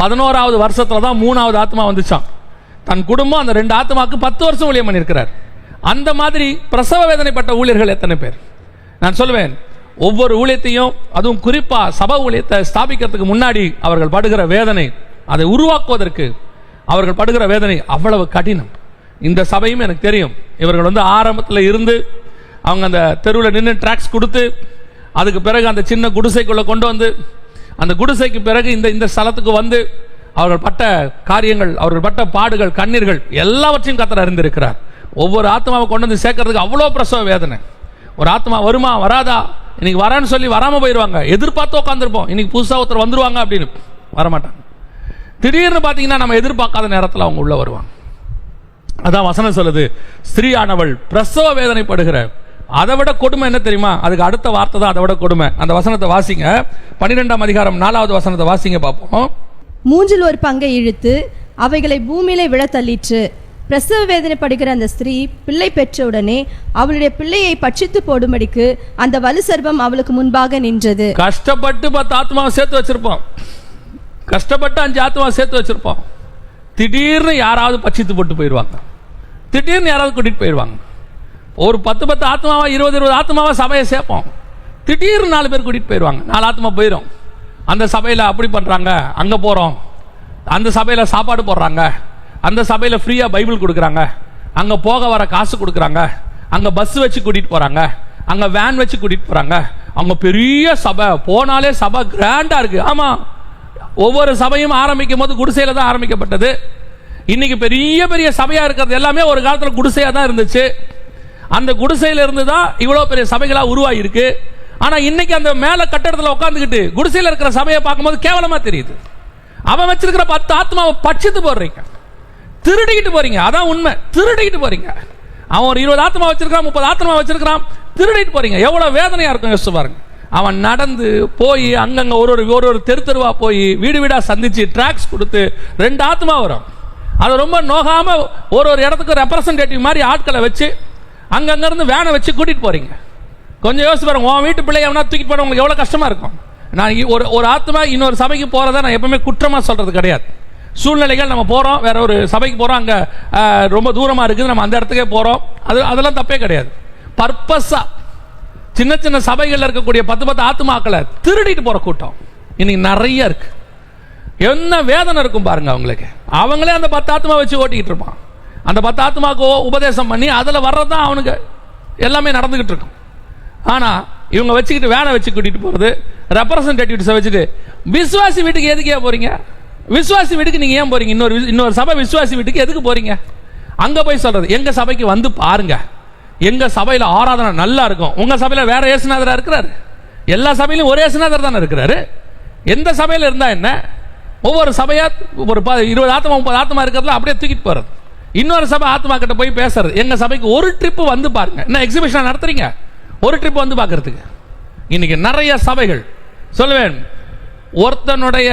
11வது வருஷத்துல தான் 3வது ஆத்மா வந்துச்சான். தன் குடும்பம் அந்த 2 ஆத்மாவுக்கு 10 வருஷம் ஊழியம் பண்ணியிருக்கிறார். அந்த மாதிரி பிரசவ வேதனைப்பட்ட ஊழியர்கள் எத்தனை பேர்? நான் சொல்லுவேன், ஒவ்வொரு ஊழியத்தையும், அதுவும் குறிப்பா சபை ஊழியத்தை ஸ்தாபிக்கிறதுக்கு முன்னாடி அவர்கள் படுகிற வேதனை, அதை உருவாக்குவதற்கு அவர்கள் படுகிற வேதனை அவ்வளவு கடினம். இந்த சபையும் எனக்கு தெரியும். இவர்கள் வந்து ஆரம்பத்தில் இருந்து அவங்க அந்த தெருவில் நின்று டிராக்ஸ் கொடுத்து, அதுக்கு பிறகு அந்த சின்ன குடிசைக்குள்ள கொண்டு வந்து, அந்த குடிசைக்கு பிறகு இந்த ஸ்தலத்துக்கு வந்து அவர்கள் பட்ட காரியங்கள், அவர்கள் பட்ட பாடுகள், கண்ணீர்கள் எல்லாவற்றையும் கர்த்தர் அறிந்திருக்கிறார். ஒவ்வொரு ஆத்மாவை கொண்டு வந்து சேர்க்கறதுக்கு அவ்வளோ பிரசவ வேதனை. ஒரு ஆத்மா வருமா வராதா, இன்னைக்கு வரான்னு சொல்லி வராம போயிடுவாங்க, எதிர்பார்த்து உட்காந்துருப்போம், இன்னைக்கு புதுசாக ஒருத்தர் வந்துருவாங்க அப்படின்னு, வரமாட்டாங்க. திடீர்னு பார்த்தீங்கன்னா நம்ம எதிர்பார்க்காத நேரத்தில் அவங்க உள்ள வருவாங்க. அதான் வசனம் சொல்லுது, ஸ்திரீயானவள் பிரசவ வேதனைப்படுகிற. அதை விட கொடுமை என்ன தெரியுமா? அதுக்கு அடுத்த வார்த்தை தான் அதை விட கொடுமை. அந்த வசனத்தை வாசிங்க, 12ஆம் அதிகாரம் 4வது வசனத்தை வாசிங்க பார்ப்போம். 3 ஒரு பங்கை இழுத்து அவைகளை பூமியிலே விழ தள்ளிற்று. பிரசவ வேதனைப்படுகிற அந்த ஸ்திரீ பிள்ளை பெற்றவுடனே அவளுடைய பிள்ளையை பட்சித்து போடும்படிக்கு அந்த வலு சர்ப்பம் அவளுக்கு முன்பாக நின்றது. கஷ்டப்பட்டு 10 ஆத்மாவை சேர்த்து வச்சிருப்போம், கஷ்டப்பட்டு 5 ஆத்மாவை சேர்த்து வச்சிருப்போம். திடீர்னு யாராவது பட்சித்து போட்டு போயிடுவாங்க, திடீர்னு யாராவது கூட்டிட்டு போயிடுவாங்க. ஒரு 10 ஆத்மாவா 20 ஆத்மாவா சபையை சேர்ப்போம், திடீர்னு 4 பேர் கூட்டிட்டு போயிடுவாங்க, 4 ஆத்மா போயிடும். அந்த சபையில் அப்படி பண்றாங்க, அங்க போறோம், அந்த சபையில் சாப்பாடு போடுறாங்க, அந்த சபையில் ஃப்ரீயா பைபிள் கொடுக்குறாங்க, அங்க போக வர காசு கொடுக்குறாங்க, அங்க பஸ் வச்சு கூட்டிட்டு போறாங்க, அங்க வேன் வச்சு கூட்டிட்டு போறாங்க. அவங்க பெரிய சபை, போனாலே சபை கிராண்டா இருக்கு. ஆமா, ஒவ்வொரு சபையும் ஆரம்பிக்கும் போது குடிசையில தான் ஆரம்பிக்கப்பட்டது. இன்னைக்கு பெரிய பெரிய சபையா இருக்கிறது எல்லாமே ஒரு காலத்துல குடிசையா தான் இருந்துச்சு. அந்த குடிசையில இருந்து தான் இவ்வளவு பெரிய சபைகளா உருவாகி இருக்கு. ஆனா இன்னைக்கு அந்த மேல கட்டடத்துல உட்காந்துக்கிட்டு குடிசையில இருக்கிற சபையை பார்க்கும்போது கேவலமா தெரியுது. அவன் வச்சிருக்கிற 10 ஆத்மாவை பட்சித்து போடுறீங்க, திருடிக்கிட்டு போறீங்க. அதான் உண்மை, திருடிக்கிட்டு போறீங்க. அவன் ஒரு 20 ஆத்மா வச்சிருக்கான், 30 ஆத்மா வச்சிருக்கான், திருடிட்டு போறீங்க. எவ்வளவு வேதனையா இருக்கும் யோசிச்சு பாருங்க. அவன் நடந்து போய் அங்கங்க ஒரு தெருவா போய் வீடு வீடா சந்திச்சு டிராக்ஸ் கொடுத்து 2 ஆத்மா வரும். அது ரொம்ப நோகாம ஒரு இடத்துக்கு ரெப்ரசன்டேட்டிவ் மாதிரி ஆட்களை வச்சு அங்கங்க இருந்து வேனை வச்சு கூட்டிட்டு போறீங்க. கொஞ்சம் யோசிச்சு பாருங்க, உன் வீட்டு பிள்ளை எவனா தூக்கி போட உங்களுக்கு எவ்வளவு கஷ்டமா இருக்கும். நான் ஒரு ஆத்மா இன்னொரு சபைக்கு போறதை நான் எப்பவுமே குற்றமா சொல்றது கிடையாது. சூழ்நிலைகள், நம்ம போறோம், வேற ஒரு சபைக்கு போறோம், அங்க ரொம்ப தூரமா இருக்குது, நம்ம அந்த இடத்துக்கே போறோம், அதெல்லாம் தப்பே கிடையாது. பர்பஸா சின்ன சின்ன சபைகள் இருக்கக்கூடிய 10 ஆத்மாக்களை திருடிட்டு போற கூட்டம் இன்னைக்கு நிறைய இருக்கு. என்ன வேதனை இருக்கும் பாருங்க அவங்களுக்கு. அவங்களே அந்த 10 ஆத்மா வச்சு ஓட்டிக்கிட்டு இருப்பான். அந்த 10 ஆத்மாவுக்கு உபதேசம் பண்ணி அதில் வர்றதுதான் அவனுக்கு எல்லாமே நடந்துகிட்டு இருக்கும். ஆனால் இவங்க வச்சுக்கிட்டு வேலை வச்சு கூட்டிட்டு போகிறது, ரெப்ரசன்டேட்டிவ்ஸை வச்சுட்டு விசுவாசி வீட்டுக்கு எதுக்கு ஏன் போறீங்க? விசுவாசி வீட்டுக்கு நீங்கள் ஏன் போறீங்க? இன்னொரு சபை விசுவாசி வீட்டுக்கு எதுக்கு போறீங்க? அங்கே போய் சொல்றது, எங்கள் சபைக்கு வந்து பாருங்க, எங்கள் சபையில் ஆராதனை நல்லா இருக்கும். உங்கள் சபையில் வேற இயேசுநாதரா இருக்கிறாரு? எல்லா சபையிலும் ஒரே இயேசுநாதர் தானே இருக்கிறாரு. எந்த சபையில் இருந்தா என்ன? ஒவ்வொரு சபையா ஒரு 20 ஆத்மா 30 ஆத்மா இருக்கிறதுல அப்படியே தூக்கிட்டு போறது. இன்னொரு சபை ஆத்மா கிட்ட போய் பேசுறது, எங்க சபைக்கு ஒரு ட்ரிப் வந்து பாருங்க. என்ன எக்ஸிபிஷன் நடத்துறீங்க? ஒரு ட்ரிப் வந்து பார்க்கறதுக்கு. இன்னைக்கு நிறைய சபைகள் சொல்லுவேன், ஒருத்தனுடைய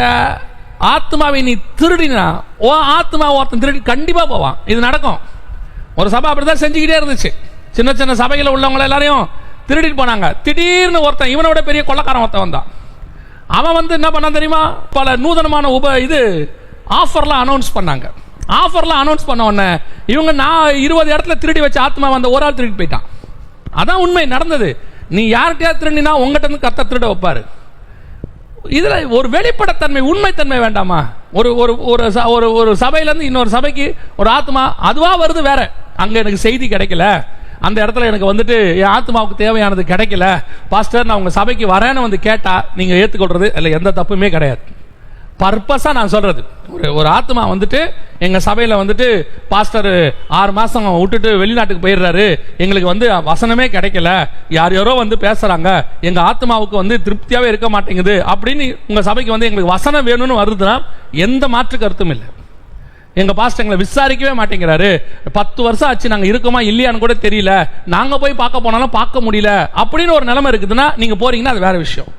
ஆத்மாவை நீ திருடினா ஓ ஆத்மா ஒருத்தன் திருடி கண்டிப்பா போவான். இது நடக்கும். ஒரு சபை அப்படிதான் செஞ்சுக்கிட்டே இருந்துச்சு. சின்ன சின்ன சபையில் உள்ளவங்க எல்லாரையும் திருடிட்டு போனாங்க. திடீர்னு ஒருத்தன் இவனோட பெரிய கொள்ளக்காரன் ஒருத்தன் வந்தான். அவன் வந்து என்ன பண்ணான் தெரியுமா? பல நூதனமான ஆஃபர்லாம் அனௌன்ஸ் பண்ணாங்க. ஆஃபர்லாம் அனௌன்ஸ் பண்ண உடனே இவங்க 20 இடத்துல திருடி வச்ச ஆத்மா வந்த ஒரு ஆள் திருடிட்டு போயிட்டான். அதான் உண்மை நடந்தது. நீ யார்கிட்டயா திருடினா உங்ககிட்ட இருந்து கர்த்தர் திருட வைப்பாரு. இதுல ஒரு வெளிப்படைத்தன்மை, உண்மைத்தன்மை வேண்டாமா? ஒரு ஒரு ஒரு சபையிலேருந்து இன்னொரு சபைக்கு ஒரு ஆத்மா அதுவா வருது வேற. அங்க எனக்கு செய்தி கிடைக்கல, அந்த இடத்துல எனக்கு வந்துட்டு என் ஆத்மாவுக்கு தேவையானது கிடைக்கல, பாஸ்டர் நான் உங்க சபைக்கு வரேன்னு வந்து கேட்டா நீங்க ஏத்துக்கொள்றது இல்லை, எந்த தப்புமே கிடையாது. பர்பஸா நான் சொல்றது, ஒரு ஆத்மா வந்துட்டு எங்க சபையில வந்துட்டு பாஸ்டர் 6 மாசம் விட்டுட்டு வெளிநாட்டுக்கு போயிடுறாரு, எங்களுக்கு வந்து வசனமே கிடைக்கல, யாரோ வந்து பேசுறாங்க, எங்க ஆத்மாவுக்கு வந்து திருப்தியாவே இருக்க மாட்டேங்குது அப்படின்னு உங்க சபைக்கு வந்து எங்களுக்கு வசனம் வேணும்னு வருதுன்னா எந்த மாற்று கருத்தும் இல்லை. எங்க பாஸ்டர் எங்களை விசாரிக்கவே மாட்டேங்கிறாரு, 10 வருஷம் ஆச்சு நாங்க இருக்கோமா இல்லையான்னு கூட தெரியல, நாங்க போய் பார்க்க போனாலும் பார்க்க முடியல அப்படின்னு ஒரு நிலைமை இருக்குதுன்னா நீங்க போறீங்கன்னா அது வேற விஷயம்.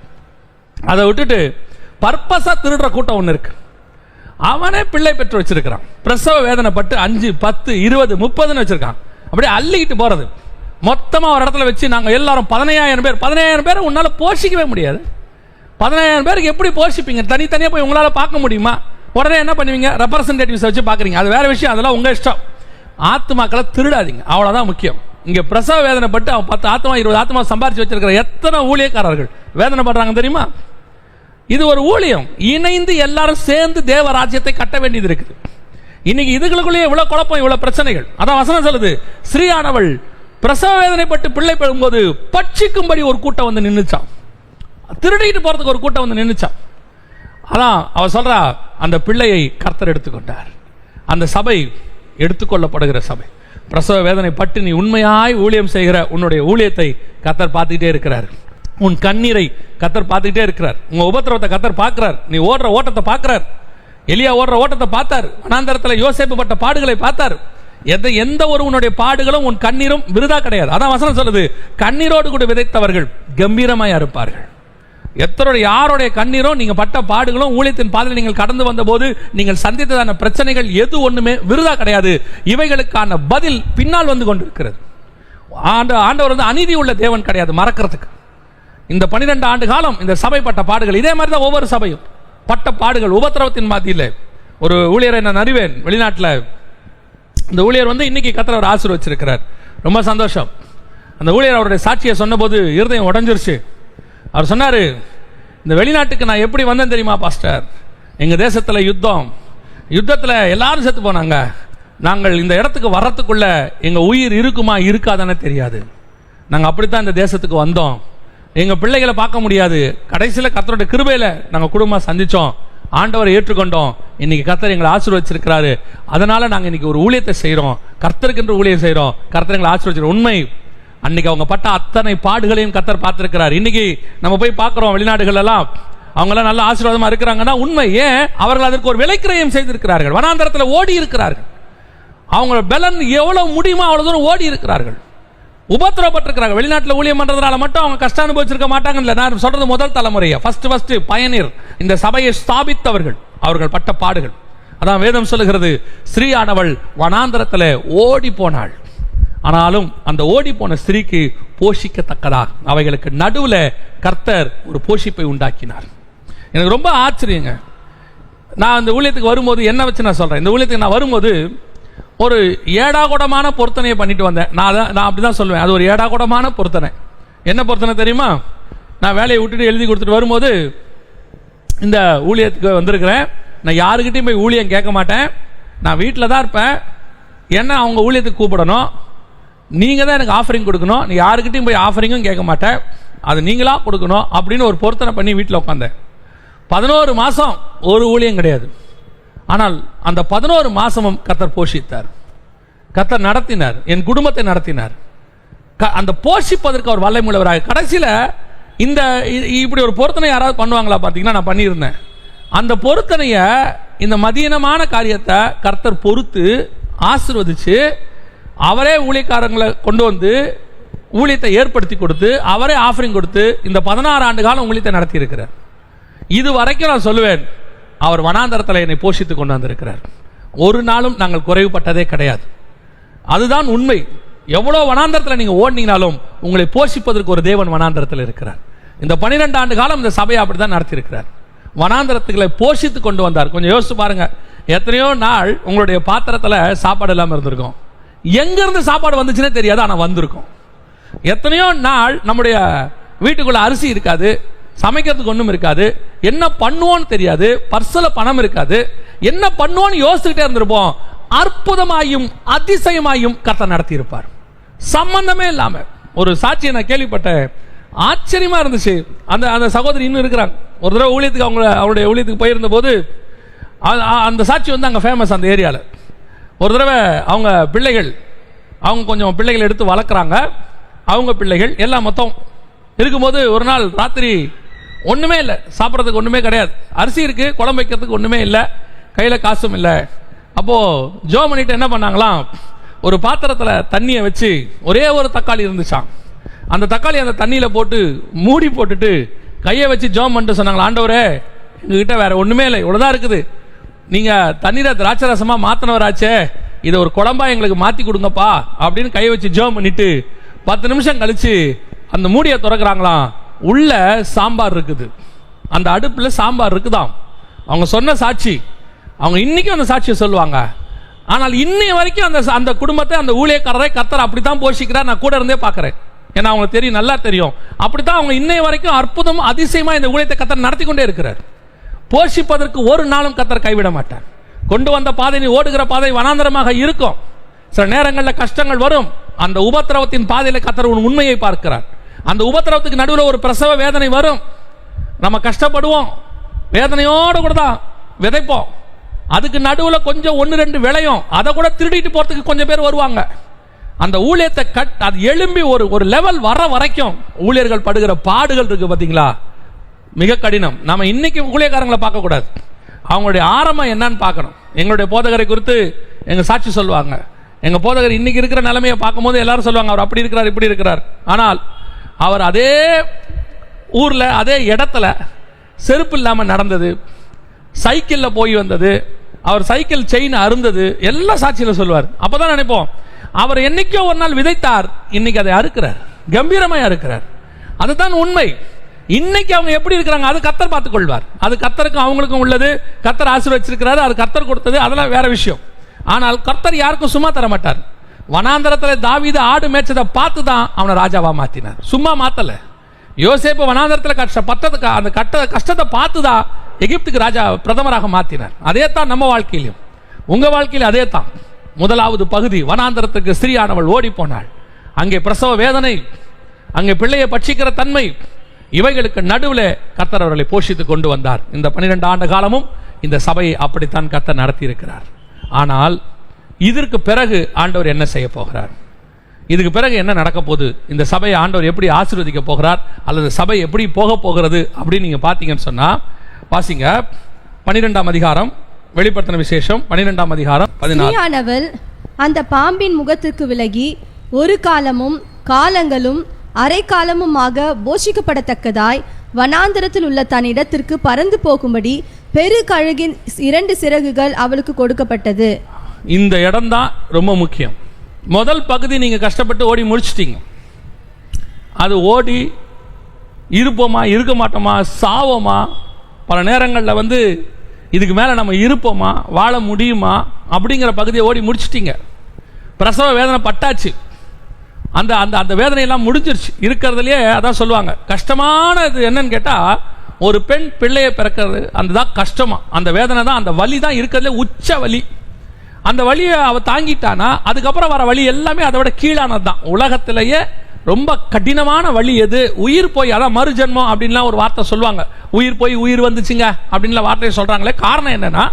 அதை விட்டுட்டு பர்பஸா திருடுற கூட்டம் ஒண்ணு இருக்கு. அவனே பிள்ளை பெற்று வச்சிருக்கான், பிரசவ வேதனைப்பட்டு 5, 10, 20, 30 வச்சிருக்கான். அப்படியே அள்ளிக்கிட்டு போறது. மொத்தமா ஒரு இடத்துல வச்சு நாங்க எல்லாரும் 15,000 பேர் உன்னால போஷிக்கவே முடியாது. 15,000 பேருக்கு எப்படி போஷிப்பீங்க? தனித்தனியா போய் உங்களால பார்க்க முடியுமா? உடனே என்ன பண்ணுவீங்க? ரெப்ரசன்டேட்டிவ்ஸ் வச்சு பாக்குறீங்க, அது வேற விஷயம், அதெல்லாம் உங்க இஷ்டம். ஆத்மாக்களை திருடாதீங்க, அவ்வளவுதான் முக்கியம். இங்க பிரசவ வேதனைப்பட்டு அவன் 10 ஆத்மா 20 ஆத்மா சம்பாரிச்சு வச்சிருக்கிற எத்தனை ஊழியக்காரர்கள் வேதனைப்படுறாங்க தெரியுமா? இது ஒரு ஊழியம். இணைந்து எல்லாரும் சேர்ந்து தேவ ராஜ்யத்தை கட்ட வேண்டியது இருக்குது. இன்னைக்கு இதுகளுக்குள்ளே இவ்வளவு குழப்பம், இவ்வளவு பிரச்சனைகள். அதான் வசனம் சொல்லுது, ஸ்ரீயானவள் பிரசவ வேதனைப்பட்டு பிள்ளை பெறும்போது பட்சிக்கும்படி ஒரு கூட்டம் வந்து நின்னுச்சான், திருடிட்டு போறதுக்கு ஒரு கூட்டம் வந்து நின்னுச்சான். அதான் அவ சொல்றா, அந்த பிள்ளையை கர்த்தர் எடுத்துக்கொண்டார். அந்த சபை எடுத்துக்கொள்ளப்படுகிற சபை. பிரசவ வேதனை பட்டு நீ உண்மையாய் ஊழியம் செய்கிற உன்னுடைய ஊழியத்தை கர்த்தர் பார்த்துக்கிட்டே இருக்கிறார். உன் கண்ணீரை கர்த்தர் பார்த்துக்கிட்டே இருக்கிறார். உங்க உபத்திரவத்தை கர்த்தர் பார்க்கிறார். நீ ஓடுற ஓட்டத்தை பார்க்கிறார். எலியா ஓடுற ஓட்டத்தை பார்த்தார். வனாந்தரத்தில் யோசேப்பு பட்ட பாடுகளை பார்த்தார். எந்த ஒரு உன்னுடைய பாடுகளும் உன் கண்ணீரும் விருதா கிடையாது. அதான் வசனம் சொல்லுது, கண்ணீரோடு கூட விதைத்தவர்கள் கம்பீரமாய் அறுப்பார்கள். யாருடைய கண்ணீரும் நீங்க பட்ட பாடுகளும் ஊழியத்தின் பாதையில் நீங்கள் கடந்து வந்த போது நீங்கள் சந்தித்ததான பிரச்சனைகள் எது ஒண்ணுமே விருதா கிடையாது. இவைகளுக்கான பதில் பின்னால் வந்து கொண்டிருக்கிறது. ஆண்டவர் வந்து அநீதி உள்ள தேவன் கிடையாது மறக்கிறதுக்கு. இந்த 12 ஆண்டு காலம் இந்த சபை பட்ட பாடுகள், இதே மாதிரி தான் ஒவ்வொரு சபையும் பட்ட பாடுகள். உபத்திரவத்தின் மத்தியில் ஒரு ஊழியரை நான் அறிவேன் வெளிநாட்டில். இந்த ஊழியர் வந்து இன்னைக்கு கர்த்தர் அவர் ஆசீர்வதிச்சிருக்கிறார், ரொம்ப சந்தோஷம். அந்த ஊழியர் அவருடைய சாட்சியை சொன்னபோது இருதயம் உடைஞ்சிருச்சு. அவர் சொன்னாரு, இந்த வெளிநாட்டுக்கு நான் எப்படி வந்தேன் தெரியுமா பாஸ்டர்? எங்க தேசத்துல யுத்தத்துல எல்லாரும் செத்து போனாங்க. நாங்கள் இந்த இடத்துக்கு வர்றதுக்குள்ள எங்க உயிர் இருக்குமா இருக்காதானே தெரியாது. நாங்க அப்படித்தான் இந்த தேசத்துக்கு வந்தோம். எங்க பிள்ளைகளை பார்க்க முடியாது. கடைசியில கர்த்தருடைய கிருபையில நாங்க குடும்பம் சந்திச்சோம், ஆண்டவரை ஏற்றுக்கொண்டோம். இன்னைக்கு கர்த்தர் எங்களை ஆசீர்வதிச்சிருக்கிறாரு. அதனால நாங்க இன்னைக்கு ஒரு ஊழியத்தை செய்யறோம், கர்த்தருக்கு என்று ஊழியம் செய்யறோம். கர்த்தர் எங்களை ஆசீர்வதிச்சிருக்கோம். உண்மை, அன்னைக்கு அவங்க பட்ட அத்தனை பாடுகளையும் கர்த்தர் பார்த்திருக்கிறார். இன்னைக்கு நம்ம போய் பார்க்கிறோம் வெளிநாடுகள் எல்லாம், அவங்க எல்லாம் நல்ல ஆசீர்வாதமா இருக்கிறாங்கன்னா உண்மை. ஏன்? அவர்கள் அதற்கு ஒரு விலைக்கிரயம் செய்திருக்கிறார்கள். வனாந்தரத்தில் ஓடி இருக்கிறார்கள். அவங்க பலன் எவ்வளவு முடியுமோ அவ்வளவு தூரம் ஓடி இருக்கிறார்கள், உபத்திரப்பட்டிருக்கிறார்கள். வெளிநாட்டில் ஊழியம் பண்றதுனால மட்டும் அவங்க கஷ்டம் அனுபவிச்சிருக்க மாட்டாங்க. நான் சொல்றது முதல் தலைமுறையை, ஃபர்ஸ்ட் பயனீர், இந்த சபையை ஸ்தாபித்தவர்கள், அவர்கள் பட்ட பாடுகள். அதான் வேதம் சொல்லுகிறது, ஸ்ரீயானவள் வனாந்தரத்தில் ஓடி போனாள். ஆனாலும் அந்த ஓடி போன ஸ்திரீக்கு போஷிக்கத்தக்கதா அவைகளுக்கு நடுவுல கர்த்தர் ஒரு போஷிப்பை உண்டாக்கினார். எனக்கு ரொம்ப ஆச்சரியங்க. நான் அந்த ஊழியத்துக்கு வரும்போது என்ன வச்சு நான் சொல்றேன், இந்த ஊழியத்துக்கு நான் வரும்போது ஒரு ஏடாகூடமான பொருத்தனையை பண்ணிட்டு வந்தேன். நான் அப்படிதான் சொல்லுவேன், அது ஒரு ஏடாகூடமான பொருத்தனை. என்ன பொருத்தனை தெரியுமா? நான் வேலையை விட்டுட்டு எழுதி கொடுத்துட்டு வரும்போது இந்த ஊழியத்துக்கு வந்திருக்கிறேன், நான் யாருக்கிட்டையும் போய் ஊழியம் கேட்க மாட்டேன், நான் வீட்டில் தான் இருப்பேன், என்ன அவங்க ஊழியத்துக்கு கூப்பிடணும், நீங்கள் தான் எனக்கு ஆஃபரிங் கொடுக்கணும், நீ யாருக்கிட்டையும் போய் ஆஃபரிங்கும் கேட்க மாட்டேன், அது நீங்களாக கொடுக்கணும் அப்படின்னு ஒரு பொருத்தனை பண்ணி வீட்டில் உட்காந்தேன். 11 மாதம் ஒரு ஊழியம் கிடையாது. ஆனால் அந்த 11 மாதமும் கர்த்தர் போஷித்தார், கர்த்தர் நடத்தினார், என் குடும்பத்தை நடத்தினார். அந்த போஷிப்பதற்கு அவர் வல்லமை உள்ளவராக. கடைசியில் இந்த இப்படி ஒரு பொருத்தனை யாராவது பண்ணுவாங்களா பார்த்தீங்கன்னா, நான் பண்ணியிருந்தேன். அந்த பொருத்தனையை, இந்த மதியனமான காரியத்தை கர்த்தர் பொறுத்து ஆசீர்வதிச்சு அவரே ஊழியக்காரங்களை கொண்டு வந்து ஊழியத்தை ஏற்படுத்தி கொடுத்து அவரே ஆஃபரிங் கொடுத்து இந்த 16 ஆண்டு காலம் ஊழியத்தை நடத்தி இருக்கிறார். இது வரைக்கும் நான் சொல்லுவேன், அவர் வனாந்தரத்தில் என்னை போஷித்து கொண்டு வந்திருக்கிறார். ஒரு நாளும் நாங்கள் குறைவுபட்டதே கிடையாது. அதுதான் உண்மை. எவ்வளோ வனாந்தரத்தில் நீங்கள் ஓடினீங்கனாலும் உங்களை போஷிப்பதற்கு ஒரு தேவன் வனாந்தரத்தில் இருக்கிறார். இந்த 12 ஆண்டு காலம் இந்த சபையை அப்படி தான் நடத்தியிருக்கிறார். வனாந்தரத்துக்களை போஷித்து கொண்டு வந்தார். கொஞ்சம் யோசிச்சு பாருங்க, எத்தனையோ நாள் உங்களுடைய பாத்திரத்தில் சாப்பாடு இல்லாமல் இருந்திருக்கும், எங்கிருந்து சாப்பாடு வந்துச்சுன்னே தெரியாது, ஆனால் வந்திருக்கும். எத்தனையோ நாள் நம்முடைய வீட்டுக்குள்ள அரிசி இருக்காது, சமைக்கிறதுக்கு ஒன்றும் இருக்காது, என்ன பண்ணுவோன்னு தெரியாது, பர்ஸில் பணம் இருக்காது, என்ன பண்ணுவோன்னு யோசிச்சுக்கிட்டே இருந்திருப்போம். அற்புதமாயும் அதிசயமாயும் கர்த்தர் நடத்தி இருப்பார். சம்பந்தமே இல்லாம ஒரு சாட்சியை நான் கேள்விப்பட்டேன், ஆச்சரியமா இருந்துச்சு. அந்த அந்த சகோதரி இன்னும் இருக்கிறாங்க. ஒரு தடவை ஊழியத்துக்கு அவங்களுடைய ஊழியத்துக்கு போயிருந்த போது அந்த சாட்சி வந்து அங்கே ஃபேமஸ் அந்த ஏரியாவில். ஒரு தடவை அவங்க கொஞ்சம் பிள்ளைகள் எடுத்து வளர்க்குறாங்க. அவங்க பிள்ளைகள் எல்லாம் மொத்தம் இருக்கும்போது ஒரு நாள் ராத்திரி ஒன்றுமே இல்லை, சாப்பிட்றதுக்கு ஒன்றுமே கிடையாது, அரிசி இருக்குது, குழம்பு வைக்கிறதுக்கு ஒன்றுமே இல்லை, கையில் காசும் இல்லை. அப்போது ஜோ பண்ணிட்டு என்ன பண்ணாங்களாம், ஒரு பாத்திரத்தில் தண்ணியை வச்சு ஒரே ஒரு தக்காளி இருந்துச்சான். அந்த தக்காளி அந்த தண்ணியில் போட்டு மூடி போட்டுட்டு கையை வச்சு ஜோம் பண்ணிட்டு சொன்னாங்களா, ஆண்டவரே எங்ககிட்ட வேற ஒன்றுமே இல்லை, இவ்வளோதான் இருக்குது, நீங்கள் தண்ணீரை திராட்சை ரசமாக மாற்றினவராச்சே, இதை ஒரு குழம்பா எங்களுக்கு மாற்றி கொடுங்கப்பா அப்படின்னு கையை வச்சு ஜோம் பண்ணிட்டு 10 நிமிஷம் கழிச்சு அந்த மூடியை திறக்கிறாங்களாம். உள்ள சாம்பார் இருக்குது, அந்த அடுப்பில் சாம்பார் இருக்குதாம். அவங்க சொன்ன சாட்சி, அவங்க இன்னைக்கும் அந்த சாட்சியை சொல்லுவாங்க. ஆனால் இன்னைய வரைக்கும் அந்த குடும்பத்தை, அந்த ஊழியக்காரரை கர்த்தர் அப்படித்தான் போஷிக்கிறார். நான் கூட இருந்தே பார்க்குறேன், ஏன்னா அவங்க தெரியும், நல்லா தெரியும். அப்படித்தான் அவங்க இன்னைய வரைக்கும் அற்புதம் அதிசயமா இந்த ஊழியத்தை கர்த்தர் நடத்தி கொண்டே இருக்கிறார். போஷிப்பதற்கு ஒரு நாளும் கர்த்தர் கைவிட மாட்டார். கொண்டு வந்த பாதை, நீ ஓடுகிற பாதை வனாந்தரமாக இருக்கும். சில நேரங்களில் கஷ்டங்கள் வரும். அந்த உபத்திரவத்தின் பாதையில் கர்த்தர் உண்மையை பார்க்கிறார். அந்த உபத்திரவத்துக்கு நடுவில் ஒரு பிரசவ வேதனை வரும், நம்ம கஷ்டப்படுவோம், வேதனையோடு கூட தான் விதைப்போம். அதுக்கு நடுவில் கொஞ்சம் 1-2 விளையும், அதை கூட திருடிட்டு போறதுக்கு கொஞ்சம் பேர் வருவாங்க. அந்த ஊழியத்தை அது எழும்பி ஒரு லெவல் வர வரைக்கும் ஊழியர்கள் படுகிற பாடுகள் இருக்கு பார்த்தீங்களா, மிக கடினம். நம்ம இன்னைக்கு ஊழியக்காரங்களை பார்க்கக்கூடாது, அவங்களுடைய ஆரம்பம் என்னன்னு பார்க்கணும். எங்களுடைய போதகரை குறித்து எங்க சாட்சி சொல்லுவாங்க. எங்க போதகர் இன்னைக்கு இருக்கிற நிலைமையை பார்க்கும்போது எல்லாரும் சொல்லுவாங்க, அவர் அப்படி இருக்கிறார், இப்படி இருக்கிறார். ஆனால் அவர் அதே ஊர்ல, அதே இடத்துல செருப்பு இல்லாம நடந்தது, சைக்கிள்ல போய் வந்தது, அவர் சைக்கிள் செயின் அருந்தது, எல்லா சாட்சியில சொல்லுவார். அப்பதான் நினைப்போம், அவர் என்னைக்கோ ஒரு நாள் விதைத்தார், இன்னைக்கு அதை அறுக்கிறார், கம்பீரமாய் அறுக்கிறார். அதுதான் உண்மை. இன்னைக்கு அவங்க எப்படி இருக்கிறாங்க அது கர்த்தர் பார்த்துக் கொள்வார். அது கர்த்தருக்கும் அவங்களுக்கும் உள்ளது, கர்த்தர் ஆசீர்வதிச்சிருக்கிறாரு, அது கர்த்தர் கொடுத்தது, அதெல்லாம் வேற விஷயம். ஆனால் கர்த்தர் யாருக்கும் சும்மா தர மாட்டார். வனாந்தரத்தில் தாவீது ஆடு மேய்ச்சதை பார்த்து தான் அவனை ராஜாவா மாத்தினார், சும்மா மாத்தல. யோசேப்பு வனாந்தரத்தில் அந்த கஷ்டத்தை பார்த்து தான் எகிப்துக்கு ராஜா பிரதமராக மாத்தினார். அதே தான் நம்ம வாழ்க்கையிலும், உங்க வாழ்க்கையிலும் அதே தான். முதலாவது பகுதி, வனாந்தரத்துக்கு ஸ்திரீயானவள் ஓடி போனாள். அங்கே பிரசவ வேதனை, அங்கே பிள்ளையை பட்சிக்கிற தன்மை, இவைகளுக்கு நடுவில் கர்த்தர் அவர்களை போஷித்து கொண்டு வந்தார். இந்த 12 ஆண்டு காலமும் இந்த சபையை அப்படித்தான் கர்த்தர் நடத்தி இருக்கிறார். ஆனால் இதற்கு பிறகு ஆண்டவர் என்ன செய்ய போகிறார், இதுக்கு பிறகு என்ன நடக்க போகுது, இந்த சபையை ஆண்டவர் எப்படி ஆசீர்வதிக்க போகிறார், அல்லது சபை எப்படி போக போகிறது அப்படின்னு நீங்க பார்த்தீங்கன்னு சொன்னா, வாசிங்க 12ஆம் அதிகாரம், வெளிப்படுத்தின விசேஷம் 12ஆம் அதிகாரம் 14. அந்த பாம்பின் முகத்துக்கு விலகி ஒரு காலமும் காலங்களும் அரை காலமுமாக போஷிக்கப்படத்தக்கதாய் வனாந்தரத்தில் உள்ள தன் இடத்திற்கு பறந்து போகும்படி பெரு கழுகின் 2 சிறகுகள் அவளுக்கு கொடுக்கப்பட்டது. இந்த இடம் தான் ரொம்ப முக்கியம். முதல் பகுதி நீங்க கஷ்டப்பட்டு ஓடி முடிச்சிட்டீங்க. அது ஓடி இருப்போமா, இருக்க மாட்டோமா, சாவோமா, பல நேரங்களில் இதுக்கு மேலே நம்ம இருப்போமா, வாழ முடியுமா அப்படிங்கிற பகுதியை ஓடி முடிச்சிட்டீங்க. பிரசவ வேதனை பட்டாச்சு, அந்த அந்த அந்த வேதனையெல்லாம் முடிஞ்சிருச்சு. இருக்கிறதுலையே அதான் சொல்லுவாங்க, கஷ்டமானது என்னன்னு கேட்டால் ஒரு பெண் பிள்ளையை பிறக்கிறது அந்த கஷ்டமா, அந்த வேதனை தான், அந்த வலி தான் இருக்கிறதுல உச்ச வலி. அந்த வலியை அவ தாங்கிட்டானா அதுக்கப்புறம் வர வலி எல்லாமே அதை விட கீழானது தான். உலகத்திலேயே ரொம்ப கடினமான வலி எது? உயிர் போய், அதான் மறுஜென்மம் அப்படின்லாம் ஒரு வார்த்தை சொல்லுவாங்க. உயிர் போய் உயிர் வந்துச்சுங்க அப்படின்லாம் வார்த்தையை சொல்றாங்களே. காரணம் என்னன்னா,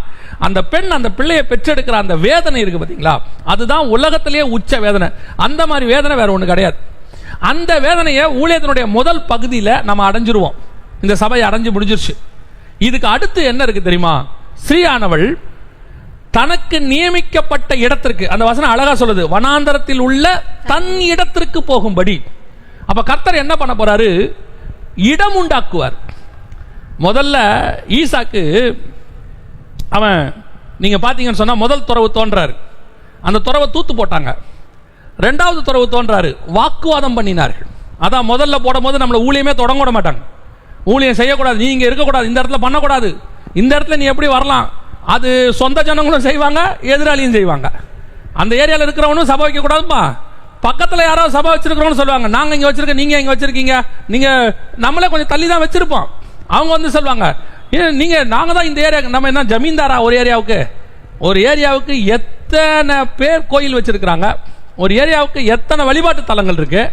அந்த பெண் அந்த பிள்ளையை பெற்றெடுக்கிற அந்த வேதனை இருக்கு பார்த்தீங்களா, அதுதான் உலகத்திலேயே உச்ச வேதனை. அந்த மாதிரி வேதனை வேற ஒன்று கிடையாது. அந்த வேதனையை ஊழியத்தினுடைய முதல் பகுதியில் நம்ம அடைஞ்சிருவோம். இந்த சபையை அடைஞ்சு முடிஞ்சிருச்சு. இதுக்கு அடுத்து என்ன இருக்கு தெரியுமா? ஸ்ரீயானவள் தனக்கு நியமிக்கப்பட்ட இடத்திற்கு, அந்த வசனம் அழகா சொல்லுது, வனாந்தரத்தில் உள்ள தன் இடத்திற்கு போகும்படி. அப்ப கர்த்தர் என்ன பண்ண போறாரு? இடம் உண்டாக்குவார். முதல்ல ஈசாக்கு அவன் நீங்க பாத்தீங்கன்னு சொன்னா முதல் துறவு தோன்றாரு, அந்த துறவை தூத்து போட்டாங்க. ரெண்டாவது துறவு தோன்றாரு, வாக்குவாதம் பண்ணினார்கள். அதான் முதல்ல போடும் போது நம்மளை ஊழியமே தொடங்க விட மாட்டாங்க. ஊழியம் செய்யக்கூடாது, நீ இங்க இருக்கக்கூடாது, இந்த இடத்துல பண்ணக்கூடாது, இந்த இடத்துல நீ எப்படி வரலாம், அது சொந்த ஜனங்களும் செய்வாங்க, எதிராளியும் செய்வாங்க. அந்த ஏரியாவில் இருக்கிறவனும் சபை வைக்க கூடாதுப்பா, பக்கத்தில் யாராவது சபை வச்சிருக்கிறோம்னு சொல்லுவாங்க, நாங்க இங்க வச்சிருக்கோம், நீங்க இங்க வச்சிருக்கீங்க, நீங்க நம்மளே கொஞ்சம் தள்ளி தான் வச்சிருப்போம். அவங்க வந்து சொல்லுவாங்க, நீங்க நாங்க தான் இந்த ஏரியா, நம்ம என்ன ஜமீன்தாரா? ஒரு ஏரியாவுக்கு எத்தனை பேர் கோயில் வச்சிருக்கிறாங்க, ஒரு ஏரியாவுக்கு எத்தனை வழிபாட்டு தலங்கள் இருக்கு,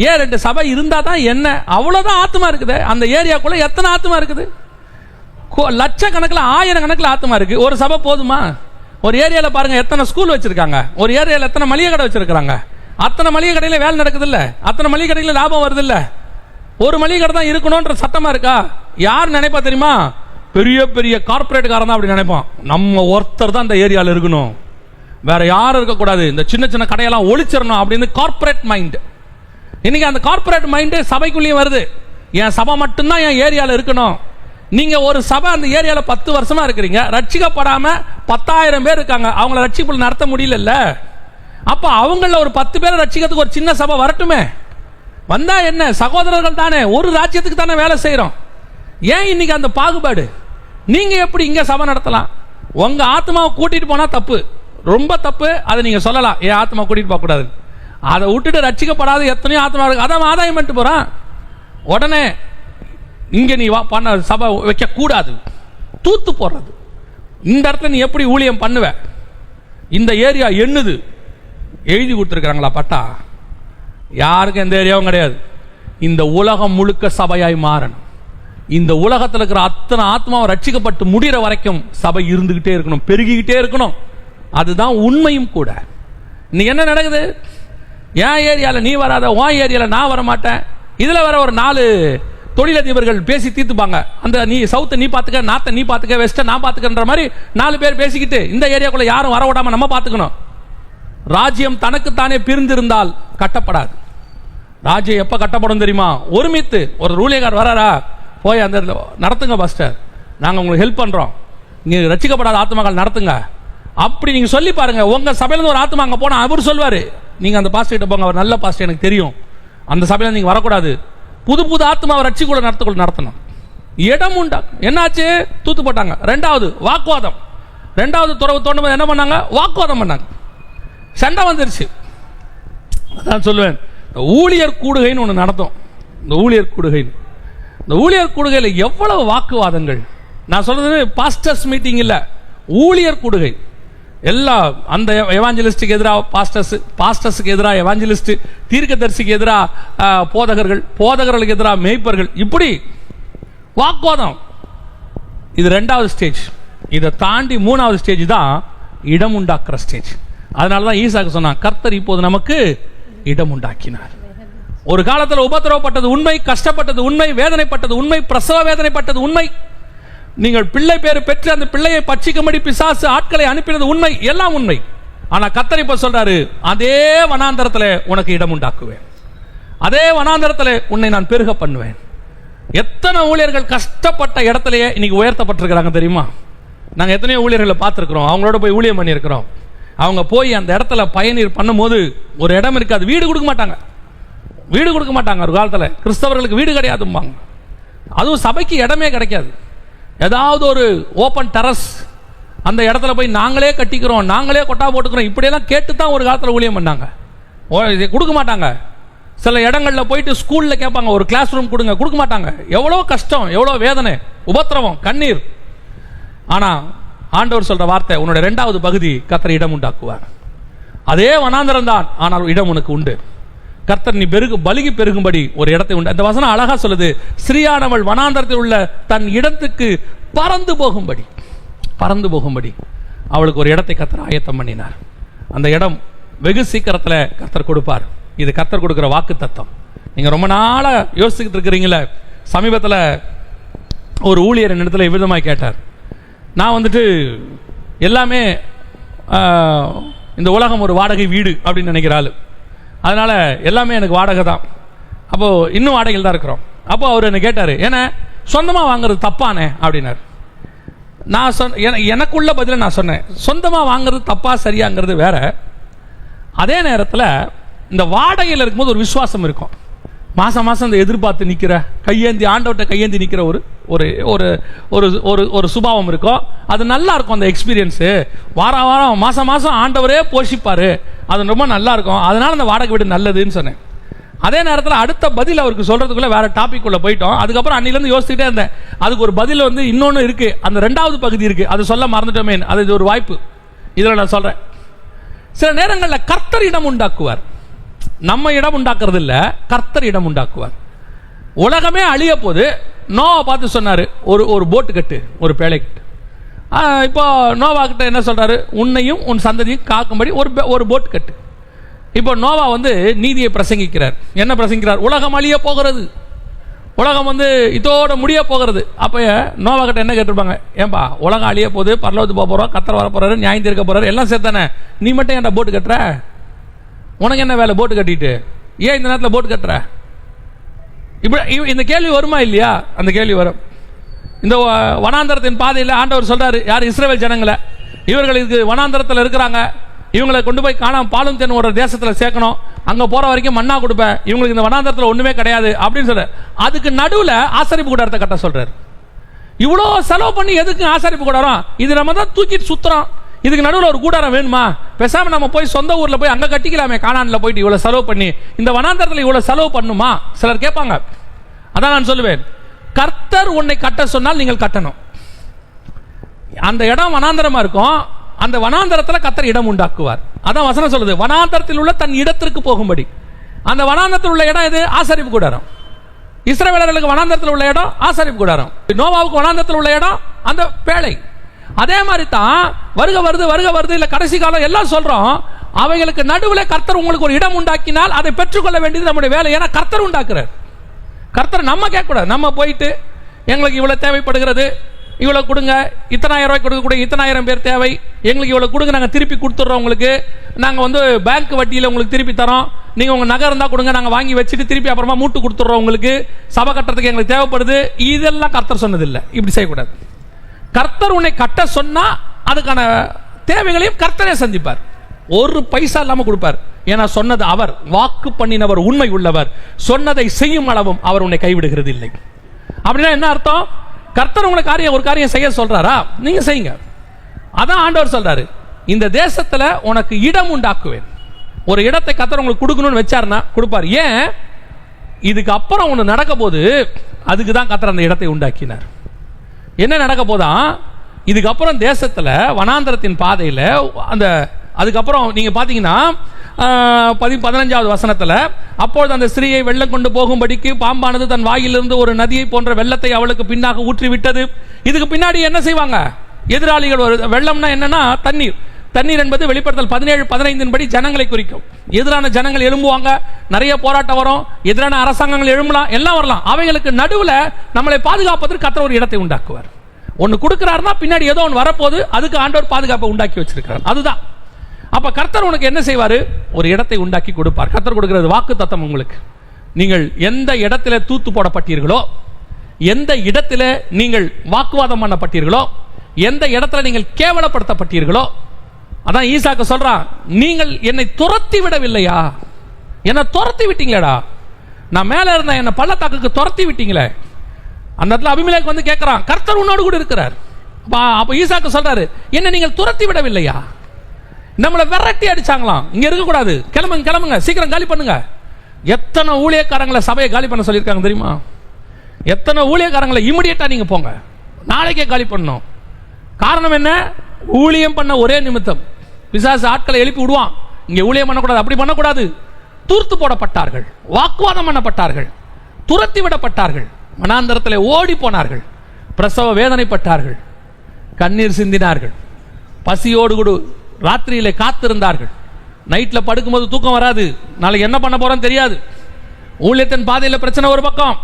ஏன் 2 சபை இருந்தா தான் என்ன? அவ்வளவுதான் ஆத்மா இருக்குது. அந்த ஏரியாக்குள்ள எத்தனை ஆத்மா இருக்குது? லட்சக்கணக்கில் ஆயிரக்கணக்கில் ஆத்மா இருக்கு. ஒரு சபை போதுமா? ஒரு ஏரியாவில் பாருங்க எத்தனை ஸ்கூல் வச்சிருக்காங்க, ஒரு ஏரியாவில் எத்தனை மளிகை கடை வச்சிருக்காங்க, அத்தனை மளிகை கடையில் வேலை நடக்குது இல்ல, அத்தனை மளிகை கடையில் லாபம் வருது இல்ல. ஒரு மளிகை கடை தான் இருக்கணும்ன்ற சட்டமா இருக்கா? யார் நினைப்பா தெரியுமா? பெரிய பெரிய கார்பரேட் காரன் தான் அப்படி நினைப்பான். நம்ம ஒருத்தர் தான் இந்த ஏரியாவில் இருக்கணும், வேற யாரும் இருக்கக்கூடாது, இந்த சின்ன சின்ன கடையெல்லாம் ஒழிச்சிடணும் அப்படின்னு கார்பரேட் மைண்ட். இன்னைக்கு அந்த கார்பரேட் மைண்ட் சபைக்குள்ளேயும் வருது. என் சபை மட்டும்தான் என் ஏரியாவில் இருக்கணும். நீங்க ஒரு சபை அந்த ஏரியாவில் 10 வருஷமா இருக்கிறீங்க, ரட்சிக்கப்படாம 10,000 பேர் இருக்காங்க, அவங்கள ரட்சிப்புள்ள நடத்த முடியல. அப்ப அவங்கள ஒரு 10 பேரை ரட்சிக்கிறதுக்கு ஒரு சின்ன சபை வரட்டுமே. வந்தா என்ன, சகோதரர்கள் தானே, ஒரு ராஜ்யத்துக்கு தானே வேலை செய்யறோம். ஏன் இன்னைக்கு அந்த பாகுபாடு? நீங்க எப்படி இங்க சபை நடத்தலாம்? உங்க ஆத்மாவை கூட்டிட்டு போனா தப்பு, ரொம்ப தப்பு. அதை நீங்க சொல்லலாம், ஏன் ஆத்மா கூட்டிட்டு போக கூடாது. அதை விட்டுட்டு ரட்சிக்கப்படாத எத்தனையோ ஆத்மா இருக்கு, அதான் ஆதாயம் பண்ணிட்டு போறான். உடனே இங்க நீ பண்ண சபை வைக்க கூடாது, தூத்து போடுறது. இந்த இடத்துல நீ எப்படி ஊழியம் பண்ணுவ? இந்த ஏரியா என்னது எழுதி கொடுத்துருக்காங்களா பட்டா? யாருக்கும் எந்த ஏரியாவும் கிடையாது. இந்த உலகம் முழுக்க சபையாய் மாறணும். இந்த உலகத்தில் இருக்கிற அத்தனை ஆத்மாவை ரட்சிக்கப்பட்டு முடிகிற வரைக்கும் சபை இருந்துகிட்டே இருக்கணும், பெருகிக்கிட்டே இருக்கணும். அதுதான் உண்மையும் கூட. இன்னைக்கு என்ன நடக்குது? என் ஏரியாவில் நீ வராத, உன் ஏரியாவில் நான் வர மாட்டேன். இதுல வர ஒரு 4 தொழிலதிபர்கள் பேசி தீர்த்துப்பாங்க. அந்த நீ சவுத்தை நீ பாத்துக்க, நார்த்தை நீ பாத்துக்க, வெஸ்ட நான் பாத்துக்கன்ற மாதிரி 4 பேர் பேசிக்கிட்டு இந்த ஏரியாக்குள்ள யாரும் வர விடாம நம்ம பாத்துக்கணும். ராஜ்யம் தனக்குத்தானே பிரிந்திருந்தால் கட்டப்படாது. ராஜ்யம் எப்ப கட்டப்படும் தெரியுமா? ஒருமித்து ஒரு ஊழியக்கார் வராரா, போய் அந்த நடத்துங்க பாஸ்டர், நாங்க உங்களுக்கு ஹெல்ப் பண்றோம், நீங்க ரட்சிக்கப்படாத ஆத்மாக்கள் நடத்துங்க அப்படி நீங்க சொல்லி பாருங்க. உங்க சபையில ஒரு ஆத்மா அங்க போனா அவர் சொல்வாரு, நீங்க அந்த பாஸ்டர் கிட்ட போங்க, அவர் நல்ல பாஸ்டர் எனக்கு தெரியும், அந்த சபையில நீங்க வரக்கூடாது, புது புது ஆத்மாவை ரட்சிக்கூட நடத்தணும். இடம் உண்டா? என்னாச்சு? தூத்து போட்டாங்க. ரெண்டாவது வாக்குவாதம். ரெண்டாவது துறவு தோண்டும் என்ன பண்ணாங்க? வாக்குவாதம் பண்ணாங்க. சண்டை வந்துருச்சு. அதான் சொல்லுவேன், ஊழியர் கூடுகைன்னு ஒன்று நடத்தும். இந்த ஊழியர் கூடுகையில் எவ்வளவு வாக்குவாதங்கள். நான் சொல்றது பாஸ்டர்ஸ் மீட்டிங் இல்ல, ஊழியர் கூடுகை. எல்லா அந்த எவாஞ்சலிஸ்டுக்கு எதிராக பாஸ்டர்ஸ், பாஸ்டர்ஸுக்கு எதிராக எவாஞ்சலிஸ்ட், தீர்க்கதரிசிக்கு எதிராக போதகர்கள், போதகர்களுக்கு எதிராக மேய்ப்பர்கள், இப்படி வாக்குவாதம். இது 2வது ஸ்டேஜ். இதை தாண்டி 3வது ஸ்டேஜ் தான் இடம் உண்டாக்குற ஸ்டேஜ். அதனாலதான் ஈசாக்கு சொன்னான், கர்த்தர் இப்போது நமக்கு இடம் உண்டாக்கினார். ஒரு காலத்தில் உபத்திரவப்பட்டது உண்மை, கஷ்டப்பட்டது உண்மை, வேதனைப்பட்டது உண்மை, பிரசவ வேதனைப்பட்டது உண்மை, நீங்கள் பிள்ளை பேரு பெற்று அந்த பிள்ளையை பட்சிக்கும்படி பிசாசு ஆட்களை அனுப்பினது உண்மை, எல்லாம் உண்மை. ஆனா கர்த்தர் இப்ப சொல்றாரு, அதே வனாந்தரத்துல உனக்கு இடம் உண்டாக்குவேன், அதே வனாந்தரத்துல உன்னை நான் பெருக பண்ணுவேன். எத்தனை ஊழியர்கள் கஷ்டப்பட்ட இடத்திலேயே இன்னைக்கு உயர்த்தப்பட்டிருக்கிறாங்க தெரியுமா? நாங்க எத்தனையோ ஊழியர்களை பார்த்திருக்கிறோம், அவங்களோட போய் ஊழியம் பண்ணியிருக்கிறோம். அவங்க போய் அந்த இடத்துல பயணீர் பண்ணும்போது ஒரு இடம் இருக்காது, வீடு கொடுக்க மாட்டாங்க. ஒரு காலத்துல கிறிஸ்தவர்களுக்கு வீடு கிடையாதும்பாங்க, அதுவும் சபைக்கு இடமே கிடைக்காது. ஏதாவது ஒரு ஓபன் டெரஸ், அந்த இடத்துல போய் நாங்களே கட்டிக்கிறோம், நாங்களே கொட்டா போட்டுக்கிறோம், இப்படியெல்லாம் கேட்டு தான் ஒரு காலத்தில் ஊழியம் பண்ணாங்க. கொடுக்க மாட்டாங்க. சில இடங்கள்ல போயிட்டு ஸ்கூல்ல கேட்பாங்க, ஒரு கிளாஸ் ரூம் கொடுங்க, கொடுக்க மாட்டாங்க. எவ்வளோ கஷ்டம், எவ்வளோ வேதனை, உபத்திரவம், கண்ணீர். ஆனா ஆண்டவர் சொல்ற வார்த்தை, உன்னுடைய 2வது பகுதி கர்த்தர் இடம் உண்டாக்குவார். அதே வனாந்தரம் தான், ஆனால் இடம் உனக்கு உண்டு. கர்த்தர் நீ பலுகி பெருகும்படி ஒரு இடத்தை உண்டு. அந்த வசனம் அழகா சொல்லுது, ஸ்ரீயானவள் வனாந்தரத்தில் உள்ள தன் இடத்துக்கு பறந்து போகும்படி அவளுக்கு ஒரு இடத்தை கர்த்தர் ஆயத்தம் பண்ணினார். அந்த இடம் வெகு சீக்கிரத்தில் கர்த்தர் கொடுப்பார். இது கர்த்தர் கொடுக்கிற வாக்கு தத்தம். நீங்க ரொம்ப நாளா யோசிச்சுட்டு இருக்கிறீங்களே. சமீபத்தில் ஒரு ஊழியர் என்னிடத்துல இவ்விதமாய் கேட்டார், நான் வந்துட்டு எல்லாமே இந்த உலகம் ஒரு வாடகை வீடு அப்படின்னு நினைக்கிறாள், அதனால எல்லாமே எனக்கு வாடகை தான், அப்போ இன்னும் வாடகையில் தான் இருக்கிறோம். அப்போ அவர் என்ன கேட்டார், ஏன்னா சொந்தமாக வாங்குறது தப்பானே அப்படின்னார். நான் எனக்குள்ள பதில நான் சொன்னேன், சொந்தமாக வாங்குறது தப்பா சரியாங்கிறது வேற. அதே நேரத்தில் இந்த வாடகையில் இருக்கும்போது ஒரு விசுவாசம் இருக்கும். மாசம் மாசம் இந்த எதிர்பார்த்து நிற்கிற, கையேந்தி ஆண்டவர்கிட்ட கையேந்தி நிற்கிற ஒரு ஒரு ஒரு ஒரு ஒரு சுபாவம் இருக்கும். அது நல்லா இருக்கும். அந்த எக்ஸ்பீரியன்ஸு வாரம் வாரம் மாசம் மாசம் ஆண்டவரே போஷிப்பாரு, அது ரொம்ப நல்லா இருக்கும். அதனால அந்த வாடகை வீடு நல்லதுன்னு சொன்னேன். அதே நேரத்தில் அடுத்த பதில் அவருக்கு சொல்றதுக்குள்ள வேற டாபிக் உள்ள போயிட்டோம். அதுக்கப்புறம் அன்னிலேருந்து யோசிச்சுட்டே இருந்தேன், அதுக்கு ஒரு பதில் வந்து இன்னொன்று இருக்கு, அந்த 2வது பகுதி இருக்கு, அதை சொல்ல மறந்துட்டோமே. அது இது ஒரு வாய்ப்பு, இதில் நான் சொல்றேன். சில நேரங்களில் கர்த்தர் இடம் உண்டாக்குவார். நம்ம இடம் உண்டாக்குறது இல்ல, கர்த்தர் இடம் உண்டாக்குவார். உலகமே அழிய போது நோவா பார்த்து சொன்னாரு, ஒரு போட்டு கட்டு, ஒரு பேழை கட்டு. இப்போ நோவா கிட்ட என்ன சொல்றாரு, உன்னையும் உன் சந்ததியும் காக்கும்படி ஒரு போட் கட்டு. இப்போ நோவா வந்து நீதியை பிரசங்கிக்கிறார். என்ன பிரசங்கிக்கிறார்? உலகம் அழிய போகிறது, உலகம் வந்து இதோட முடிய போகிறது. அப்ப நோவா கிட்ட என்ன கேட்டிருப்பாங்க, ஏன்பா உலகம் அழிய போகுது, பரலோகத்துக்கு போக போறோம், கர்த்தர் வர போறாரு, நியாயம் தீர்க்க போறாரு, எல்லாம் சேர்த்தானே, நீ மட்டும் ஏன்டா போட்டு கட்டுற? உனக்கு என்ன வேலை போட்டு கட்டிட்டு? ஏன் இந்த நேரத்தில் போட்டு கட்டுற? இப்படி இந்த கேள்வி வருமா இல்லையா? அந்த கேள்வி வரும். இந்த வனாந்தரத்தின் பாதையில் ஆண்டவர் சொல்றாரு, யார்? இஸ்ரவேல் ஜனங்களை, இவர்களுக்கு வனாந்தரத்தில் இருக்கிறாங்க, இவங்களை கொண்டு போய் காணாம பாலும் தேன் ஒரு தேசத்தில் சேர்க்கணும், அங்க போற வரைக்கும் மண்ணா கொடுப்பேன், இவங்களுக்கு இந்த வனாந்தரத்தில் ஒண்ணுமே கிடையாது அப்படின்னு சொல்ற. அதுக்கு நடுவில் ஆசரிப்பு கூடாரத்தை கட்ட சொல்றாரு. இவ்வளோ செலவு பண்ணி எதுக்கு ஆசரிப்பு கூடாரம்? இது நம்ம தான் தூக்கிட்டு சுத்துறோம், இதுக்கு நடுவில் ஒரு கூடாரம் வேணுமா? பேசாம நம்ம போய் சொந்த ஊர்ல போய் அங்க கட்டிக்கலாமே, கானான்ல போயிட்டு இவ்வளவு செலவு பண்ணி இந்த வனாந்தரத்தில் இவ்வளவு செலவு பண்ணுமா? சிலர் கேட்பாங்க. அதான் நான் சொல்லுவேன், கர்த்தர் உன்னை கட்ட சொன்னால் நீங்கள் கட்டணும். அந்த இடம் வனாந்தரமா இருக்கும், அந்த வனாந்தரத்தில் கர்த்தர் இடம் உண்டாக்குவார். அதான் வசனம் சொல்லுது, வனாந்தரத்தில் உள்ள தன் இடத்திற்கு போகும்படி. அந்த வனாந்தரத்தில் உள்ள இடம் எது? ஆசரிப்பு கூடாரம். இஸ்ரவேலர்களுக்கு வனாந்தரத்தில் உள்ள இடம் ஆசரிப்பு கூடாரம், நோவாவுக்கு வனாந்தரத்தில் உள்ள இடம் அந்த பேழை. அதே மாதிரி தான் வருக வருது இல்ல கடைசி காலம் எல்லாம் சொல்றோம். அவைகளுக்கு நடுவில் கர்த்தர் உங்களுக்கு ஒரு இடம் உண்டாக்கினால் அதை பெற்றுக்கொள்ள வேண்டியது நம்முடைய வேலை. ஏன்னா கர்த்தர் உண்டாக்குறார். கர்த்தர் நம்ம கேட்கக்கூடாது. நம்ம போயிட்டு எங்களுக்கு இவ்வளவு தேவைப்படுகிறது, இவ்வளவு கொடுங்க, இத்தனாயிரம் ரூபாய் கொடுக்கக்கூடிய இத்தனாயிரம் பேர் தேவை, எங்களுக்கு இவ்வளவு கொடுங்க, நாங்கள் திருப்பி கொடுத்துட்றோம், உங்களுக்கு நாங்கள் வந்து பேங்க் வட்டியில் உங்களுக்கு திருப்பி தரோம், நீங்கள் உங்கள் நகை இருந்தால் கொடுங்க, நாங்கள் வாங்கி வச்சுட்டு திருப்பி அப்புறமா மூட்டு கொடுத்துட்றோம், உங்களுக்கு சபை கட்டுறதுக்கு எங்களுக்கு தேவைப்படுது. இதெல்லாம் கர்த்தர் சொன்னதில்லை. இப்படி செய்யக்கூடாது. கர்த்தர் உன்னை கட்ட சொன்னா அதுக்கான தேவைகளையும் கர்த்தரே சந்திப்பார். ஒரு பைசா இல்லாம கொடுப்பார். ஏன்னா சொன்னது அவர், வாக்கு பண்ணினவர் உண்மை உள்ளவர், சொன்னதை செய்யும் அளவும் அவர் உன்னை கைவிடுகிறது இல்லை. அப்படின்னா என்ன அர்த்தம்? கர்த்தர் உங்களுக்கு ஒரு காரியம் செய்ய சொல்றாரா, நீங்க செய்யுங்க. அதான் ஆண்டவர் சொல்றாரு, இந்த தேசத்துல உனக்கு இடம் உண்டாக்குவேன். ஒரு இடத்தை கர்த்தர் உங்களுக்கு கொடுக்கணும்னு வச்சாருன்னா கொடுப்பார். ஏன்? இதுக்கு அப்புறம் ஒன்று நடக்க போது, அதுக்கு தான் கர்த்தர் அந்த இடத்தை உண்டாக்கினார். என்ன நடக்க போதா? இதுக்கப்புறம் தேசத்துல வனாந்தரத்தின் பாதையில் அந்த அதுக்கப்புறம் நீங்க பாத்தீங்கன்னா 15வது வசனத்துல, அப்பொழுது அந்த ஸ்திரீயை வெள்ளம் கொண்டு போகும்படிக்கு பாம்பானது தன் வாயிலிருந்து ஒரு நதியை போன்ற வெள்ளத்தை அவளுக்கு பின்னாக ஊற்றி விட்டது. இதுக்கு பின்னாடி என்ன செய்வாங்க? எதிராளிகள். வெள்ளம்னா என்னன்னா தண்ணீர். தண்ணீர் என்பது வெளிப்படுத்தல் 17:15 படி ஜனங்களை குறிக்கும். எதிரான ஜனங்கள் எழும்புவாங்க, நிறைய போராட்டம் வரும், எதிரான அரசாங்கங்கள் எழும்பலாம், எல்லாம் வரலாம். அவைகளுக்கு நடுவில் நம்மளை பாதுகாப்பதற்கு கர்த்தர் ஒரு இடத்தை உண்டாக்குவார். ஒன்னு கொடுக்கிறாருன்னா பின்னாடி ஏதோ ஒன்று வரப்போது, அதுக்கு ஆண்டவர் பாதுகாப்பை உண்டாக்கி வச்சிருக்கிறார். அதுதான். அப்ப கர்த்தர் உனக்கு என்ன செய்வாரு? ஒரு இடத்தை உண்டாக்கி கொடுப்பார். கர்த்தர் கொடுக்கிறது வாக்கு தத்தம் உங்களுக்கு. நீங்கள் எந்த இடத்துல தூத்து போடப்பட்டீர்களோ, எந்த இடத்துல நீங்கள் வாக்குவாதம் பண்ணப்பட்டீர்களோ, எந்த இடத்துல நீங்கள் கேவலப்படுத்தப்பட்டீர்களோ, அதான் ஈசாக்கு சொல்றான், நீங்கள் என்னை துரத்தி விடவில்லையா? என்ன துரத்தி விட்டீங்களா? நான் மேல இருந்த என்ன பள்ளத்தாக்குக்கு துரத்தி விட்டீங்களே. அந்த இடத்துல அபிமெலேக்கு வந்து கேட்கிறான், கர்த்தர் உன்னோடு கூட இருக்கிறார். அப்ப ஈசாக்கு சொல்றாரு, என்ன நீங்கள் துரத்தி விடவில்லையா? நம்மளை விரட்டி அடிச்சாங்களாம், இங்க இருக்க கூடாது, கிளம்புங்க கிளம்புங்க, சீக்கிரம் காலி பண்ணுங்க. எத்தனை ஊழியக்காரங்களை சபையை காலி பண்ண சொல்லியிருக்காங்க தெரியுமா? எத்தனை ஊழியக்காரங்களை இமிடியேட்டா நீங்க போங்க, நாளைக்கே காலி பண்ணணும். காரணம் என்ன? ஊழியம் பண்ண ஒரே நிமித்தம் பிசாசு ஆட்களை எழுப்பி விடுவான். இங்க ஊழியம் பண்ணக்கூடாது, அப்படி பண்ணக்கூடாது. தூர்த்து போடப்பட்டார்கள், வாக்குவாதம் பண்ணப்பட்டார்கள், துரத்தி விடப்பட்டார்கள், வனாந்தரத்தில் ஓடி போனார்கள், பிரசவ வேதனைப்பட்டார்கள், கண்ணீர் சிந்தினார்கள், பசியோடு கூட ராத்திரியிலே காத்திருந்தார்கள். நைட்ல படுக்கும்போது தூக்கம் வராது, நாளைக்கு என்ன பண்ண போறோம் தெரியாது. ஊழியத்தின் பாதையில் பிரச்சனை ஒரு பக்கம்,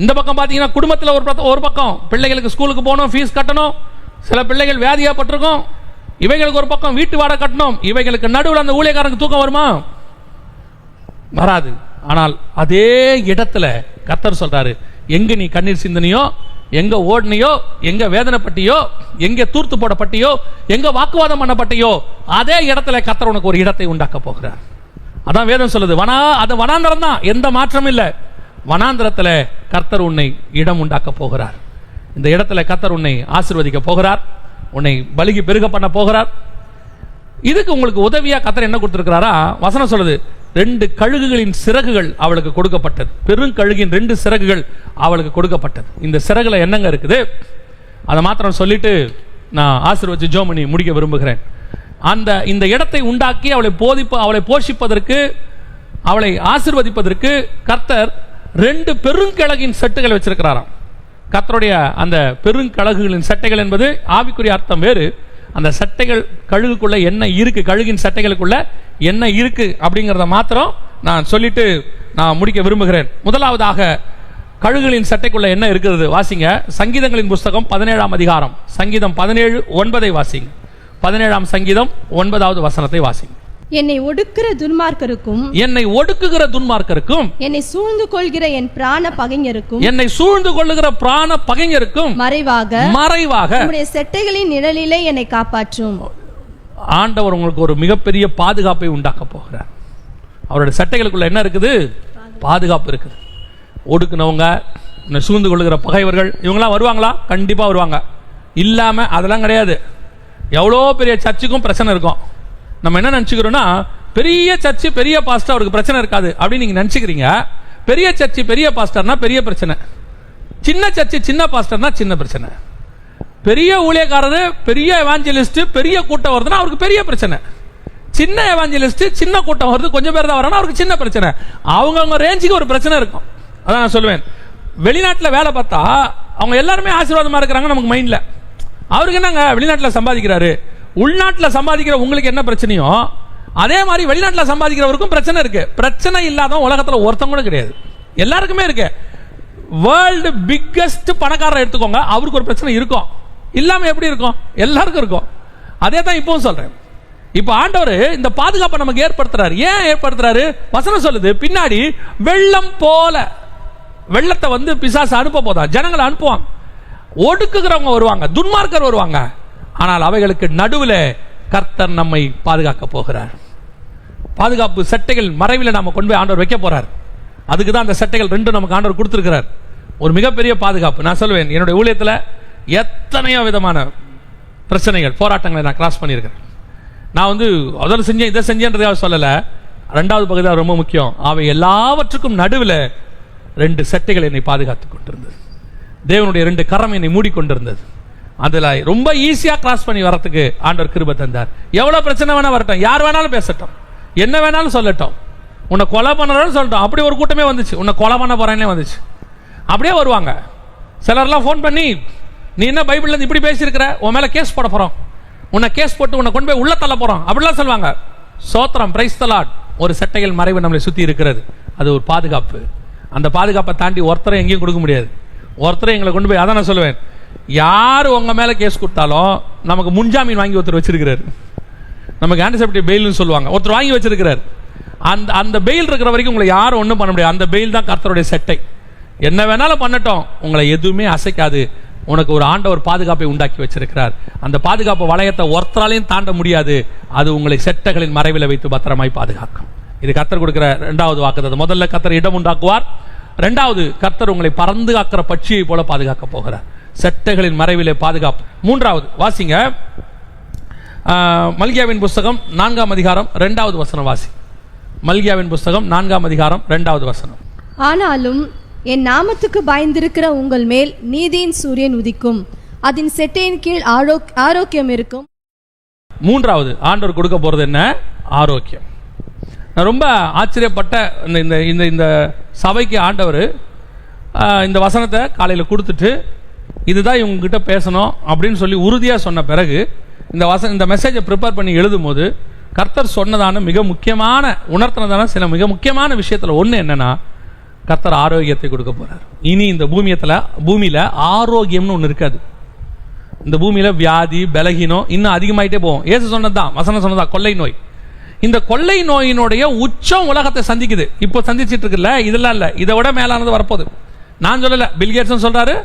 இந்த பக்கம் பார்த்தீங்கன்னா குடும்பத்தில் ஒரு பக்கம், பிள்ளைகளுக்கு ஸ்கூலுக்கு போகணும், ஃபீஸ் கட்டணும், சில பிள்ளைகள் வியாதியாப்பட்டிருக்கும், இவைகளுக்கு ஒரு பக்கம் வீட்டு வாடகை கட்டணும். இவைகளுக்கு நடுவில் அந்த ஊழியக்காரனுக்கு தூக்கம் வருமா? வராது. ஆனால் அதே இடத்துல கர்த்தர் சொல்றாரு, எங்க நீ கண்ணீர் சிந்தனையோ, எங்க ஓடனையோ, எங்க வேதனைப்பட்டியோ, எங்க தூர்த்து போடப்பட்டியோ, எங்க வாக்குவாதம் பண்ணப்பட்டியோ, அதே இடத்துல கர்த்தர் உனக்கு ஒரு இடத்தை உண்டாக்க போகிறார். அதான் வேதம் சொல்லுது, அது வனாந்தரம் தான், எந்த மாற்றம் இல்லை. வனாந்தரத்துல கர்த்தர் உன்னை இடம் உண்டாக்க போகிறார். இந்த இடத்துல கர்த்தர் உன்னை ஆசீர்வதிக்க போகிறார், உன்னை பலுகி பெருக பண்ண போகிறார். இதுக்கு உங்களுக்கு உதவியா கர்த்தர் என்ன கொடுத்திருக்கிறாரா? வசனம் சொல்லுது, 2 கழுகுகளின் சிறகுகள் அவளுக்கு கொடுக்கப்பட்டது. பெருங்கழுகின் 2 சிறகுகள் அவளுக்கு கொடுக்கப்பட்டது. இந்த சிறகுல என்னங்க இருக்குது அதை மாத்திரம் சொல்லிட்டு நான் ஆசீர்வதிச்சு ஜெபம் பண்ணி முடிக்க விரும்புகிறேன். இந்த இடத்தை உண்டாக்கி அவளை போஷிப்பதற்கு, அவளை ஆசீர்வதிப்பதற்கு கர்த்தர் 2 பெருங்கழகின் செட்டுகள் வச்சிருக்கிறாராம். கர்த்தருடைய அந்த பெருங்கழகுகளின் சட்டைகள் என்பது ஆவிக்குரிய அர்த்தம் வேறு. அந்த சட்டைகள் கழுகுக்குள்ள என்ன இருக்கு, கழுகின் சட்டைகளுக்குள்ள என்ன இருக்கு அப்படிங்கிறத மாத்திரம் நான் சொல்லிட்டு நான் முடிக்க விரும்புகிறேன். முதலாவதாக கழுகுகளின் சட்டைக்குள்ள என்ன இருக்கிறது வாசிங்க. சங்கீதங்களின் புஸ்தகம் 17ஆம் அதிகாரம், சங்கீதம் 17:9 வாசிங்க. 17ஆம் சங்கீதம் 9வது வசனத்தை வாசிங்க. என்னை ஒடுக்குகிற துன்மார்க்கருக்கும், என்னை சூழ்ந்து கொள்கிற என் பிராண பகைஞருக்கும் மறைவாக உம்முடைய செட்டைகளின் நிழலிலே என்னை காப்பாற்றும். ஆண்டவர் உங்களுக்கு ஒரு மிகப்பெரிய பாதுகாப்பை உண்டாக்க போகிறார். அவருடைய சட்டைகளுக்குள்ள என்ன இருக்குது? பாதுகாப்பு இருக்குது. ஒடுக்குனவங்க, சூழ்ந்து கொள்ளுகிற பகைவர்கள், இவங்களாம் வருவாங்களா? கண்டிப்பா வருவாங்க. இல்லாம அதெல்லாம் கிடையாது. எவ்வளோ பெரிய சர்ச்சுக்கும் பிரச்சனை இருக்கும். நம்ம என்ன நினைச்சுக்கிறோம்னா, பெரிய சர்ச்சு பெரிய பாஸ்டர் அவருக்கு பிரச்சனை இருக்காது அப்படின்னு நீங்க நினைச்சுக்கிறீங்க. பெரிய சர்ச்சு பெரிய பாஸ்டர்னா பெரிய பிரச்சனை, சின்ன சர்ச்சு சின்ன பாஸ்டர்னா சின்ன பிரச்சனை. பெரிய ஊழியக்காரரு, பெரிய எவாஞ்சலிஸ்ட், பெரிய கூட்டம் வருதுன்னா அவருக்கு பெரிய பிரச்சனை. சின்ன எவாஞ்சலிஸ்ட், சின்ன கூட்டம் வருது, கொஞ்சம் பேர் தான் வரணும், அவருக்கு சின்ன பிரச்சனை. அவங்க ரேஞ்சுக்கு ஒரு பிரச்சனை இருக்கும். அதான் நான் சொல்லுவேன், வெளிநாட்டில் வேலை பார்த்தா அவங்க எல்லாருமே ஆசீர்வாதமா இருக்கிறாங்க நமக்கு மைண்ட்ல. அவருக்கு என்னங்க வெளிநாட்டில் சம்பாதிக்கிறாரு, உள்நாட்டில் சம்பாதிக்கிற உங்களுக்கு என்ன பிரச்சனையோ அதே மாதிரி வெளிநாட்டில் சம்பாதிக்கிறவருக்கும் பிரச்சனை இருக்கு. பிரச்சனை இல்லாத உலகத்தில் ஒருத்தங்க கூட கிடையாது, எல்லாருக்குமே இருக்கு. வேர்ல்டு பிக்கஸ்ட் பணக்காரரை எடுத்துக்கோங்க, அவருக்கு ஒரு பிரச்சனை இருக்கும். இல்லாம எப்படி இருக்கும்? எல்லாருக்கும் இருக்கும். அதே தான் இப்பவும் சொல்றேன். இப்ப ஆண்டவர் இந்த பாதுகாப்பை நமக்கு ஏற்படுத்துறாரு. ஏன் ஏற்படுத்துறாரு? வசனம் சொல்லுது, பின்னாடி வெள்ளம் போல வெள்ளத்தை வந்து பிசாசு அனுப்ப போதா, ஜனங்களை அனுப்புவாங்க. ஒடுக்குகிறவங்க வருவாங்க, துன்மார்க்கர் வருவாங்க. ஆனால் அவைகளுக்கு நடுவில் கர்த்தர் நம்மை பாதுகாக்க போகிறார். பாதுகாப்பு சட்டைகள் மறைவில் நாம கொண்டு போய் ஆண்டவர் வைக்க போறார். அதுக்கு தான் அந்த சட்டைகள் 2 நமக்கு ஆண்டவர் கொடுத்திருக்கிறார். ஒரு மிகப்பெரிய பாதுகாப்பு. நான் சொல்லுவேன், என்னுடைய ஊழியத்தில் எத்தனையோ விதமான பிரச்சனைகள், போராட்டங்களை நான் கிராஸ் பண்ணியிருக்கிறேன். நான் வந்து அதில் செஞ்சேன், இதை செஞ்சேன்றதாக சொல்லல. 2வது பகுதி தான் ரொம்ப முக்கியம். அவை எல்லாவற்றுக்கும் நடுவில் 2 சட்டைகள் என்னை பாதுகாத்துக் கொண்டிருந்தது. தேவனுடைய 2 கரம் என்னை மூடிக்கொண்டிருந்தது. அதுல ரொம்ப ஈஸியா கிராஸ் பண்ணி வரத்துக்கு ஆண்டவர் கிருபை தந்தார். எவ்வளவு பிரச்சனை வேணா வரட்டும், யார் வேணாலும் பேசட்டும், என்ன வேணாலும் சொல்லட்டும், உன்னை கொலை பண்ணுறோன்னு சொல்லட்டும். அப்படி ஒரு கூட்டமே வந்துச்சு, உன்னை கொலை பண்ண போறேன்னே வந்துச்சு. அப்படியே வருவாங்க. சிலர்லாம் ஃபோன் பண்ணி, நீ என்ன பைபிள்ல இப்படி பேசியிருக்கிற, உன் மேல கேஸ் போட போறோம், உன்னை கேஸ் போட்டு உன்னை கொண்டு போய் உள்ள தள்ள போறோம் அப்படிலாம் சொல்லுவாங்க. சோத்திரம், பிரைஸ் தி லார்ட். ஒரு சட்டைகள் மறைவு நம்மளை சுத்தி இருக்கிறது, அது ஒரு பாதுகாப்பு. அந்த பாதுகாப்பை தாண்டி ஒருத்தரை எங்கேயும் கொடுக்க முடியாது. ஒருத்தரை எங்களை கொண்டு போய், அதான் நான் சொல்லுவேன், யார் உங்க மேல கேஸ் கொடுத்தாலும் நமக்கு முன்ஜாமீன் வாங்கி ஒருத்தர் வச்சிருக்கிறார். நமக்கு ஆன்டிசிபேட்டரி பெயில்னு சொல்லுவாங்க, ஒருத்தர் வாங்கி வச்சிருக்கிறார். அந்த பெயில் இருக்கிற வரைக்கும் உங்களை யாரும் ஒன்றும் பண்ண முடியாது. அந்த பெயில் தான் கர்த்தருடைய சட்டை. என்ன வேணாலும் பண்ணட்டும், உங்களை எதுவுமே அசைக்காது. உனக்கு ஒரு ஆண்டவர் பாதுகாப்பை உண்டாக்கி வச்சிருக்கிறார். அந்த பாதுகாப்பு வளையத்தை ஒருத்தராலையும் தாண்ட முடியாது. அது உங்களை செட்டைகளின் மறைவில் வைத்து பத்திரமாய் பாதுகாக்கும். இது கர்த்தர் கொடுக்கிற 2வது வாக்குத்தத்தம். முதல்ல கர்த்தர் இடம் உண்டாக்குவார், 2வது கர்த்தர் உங்களை பறந்து காக்கிற பட்சியை போல பாதுகாக்க போகிறார். செட்டைகளின் மறைவிலே பாதுகாப்பு. 3வது வாசிங்க, மல்கியாவின் புஸ்தகம் 4ஆம் அதிகாரம் 2வது வசனம் வாசி. மல்கியாவின் புஸ்தகம் 4ஆம் அதிகாரம் 2வது வசனம். ஆனாலும் என் நாமத்துக்கு பயந்திருக்கிற உங்கள் மேல் நீதியின் சூரியன் உதிக்கும், அதன் செட்டையின் கீழ் ஆரோக்கியம் இருக்கும். 3வது ஆண்டவர் கொடுக்க போறது என்ன? ஆரோக்கியம். நான் ரொம்ப ஆச்சரியப்பட்ட இந்த சபைக்கு ஆண்டவர் இந்த வசனத்தை காலையில் கொடுத்துட்டு இதுதான் இவங்ககிட்ட பேசணும் அப்படின்னு சொல்லி உறுதியாக சொன்ன பிறகு இந்த மெசேஜை ப்ரிப்பேர் பண்ணி எழுதும் போது கர்த்தர் சொன்னதான மிக முக்கியமான உணர்த்தினதான சில மிக முக்கியமான விஷயத்தில் ஒன்று என்னன்னா, கர்த்தர் ஆரோக்கியத்தை கொடுக்க போறார். இனி இந்த பூமியில ஆரோக்கியம்னு ஒன்று இருக்காது. இந்த பூமியில வியாதி பலகீனம் இன்னும் அதிகமாயிட்டே போகும். ஏசு சொன்னதுதான், வசனம் சொன்னதா, கொள்ளை நோய். இந்த கொள்ளை நோயினுடைய உச்சம் உலகத்தை சந்திக்குது. இப்போ சந்திச்சிட்டு இருக்குல்ல, இதெல்லாம் இல்ல, இதை விட மேலானது வரப்போகுது. நான் சொல்லல, பில்கேட்ஸ் சொல்றாரு,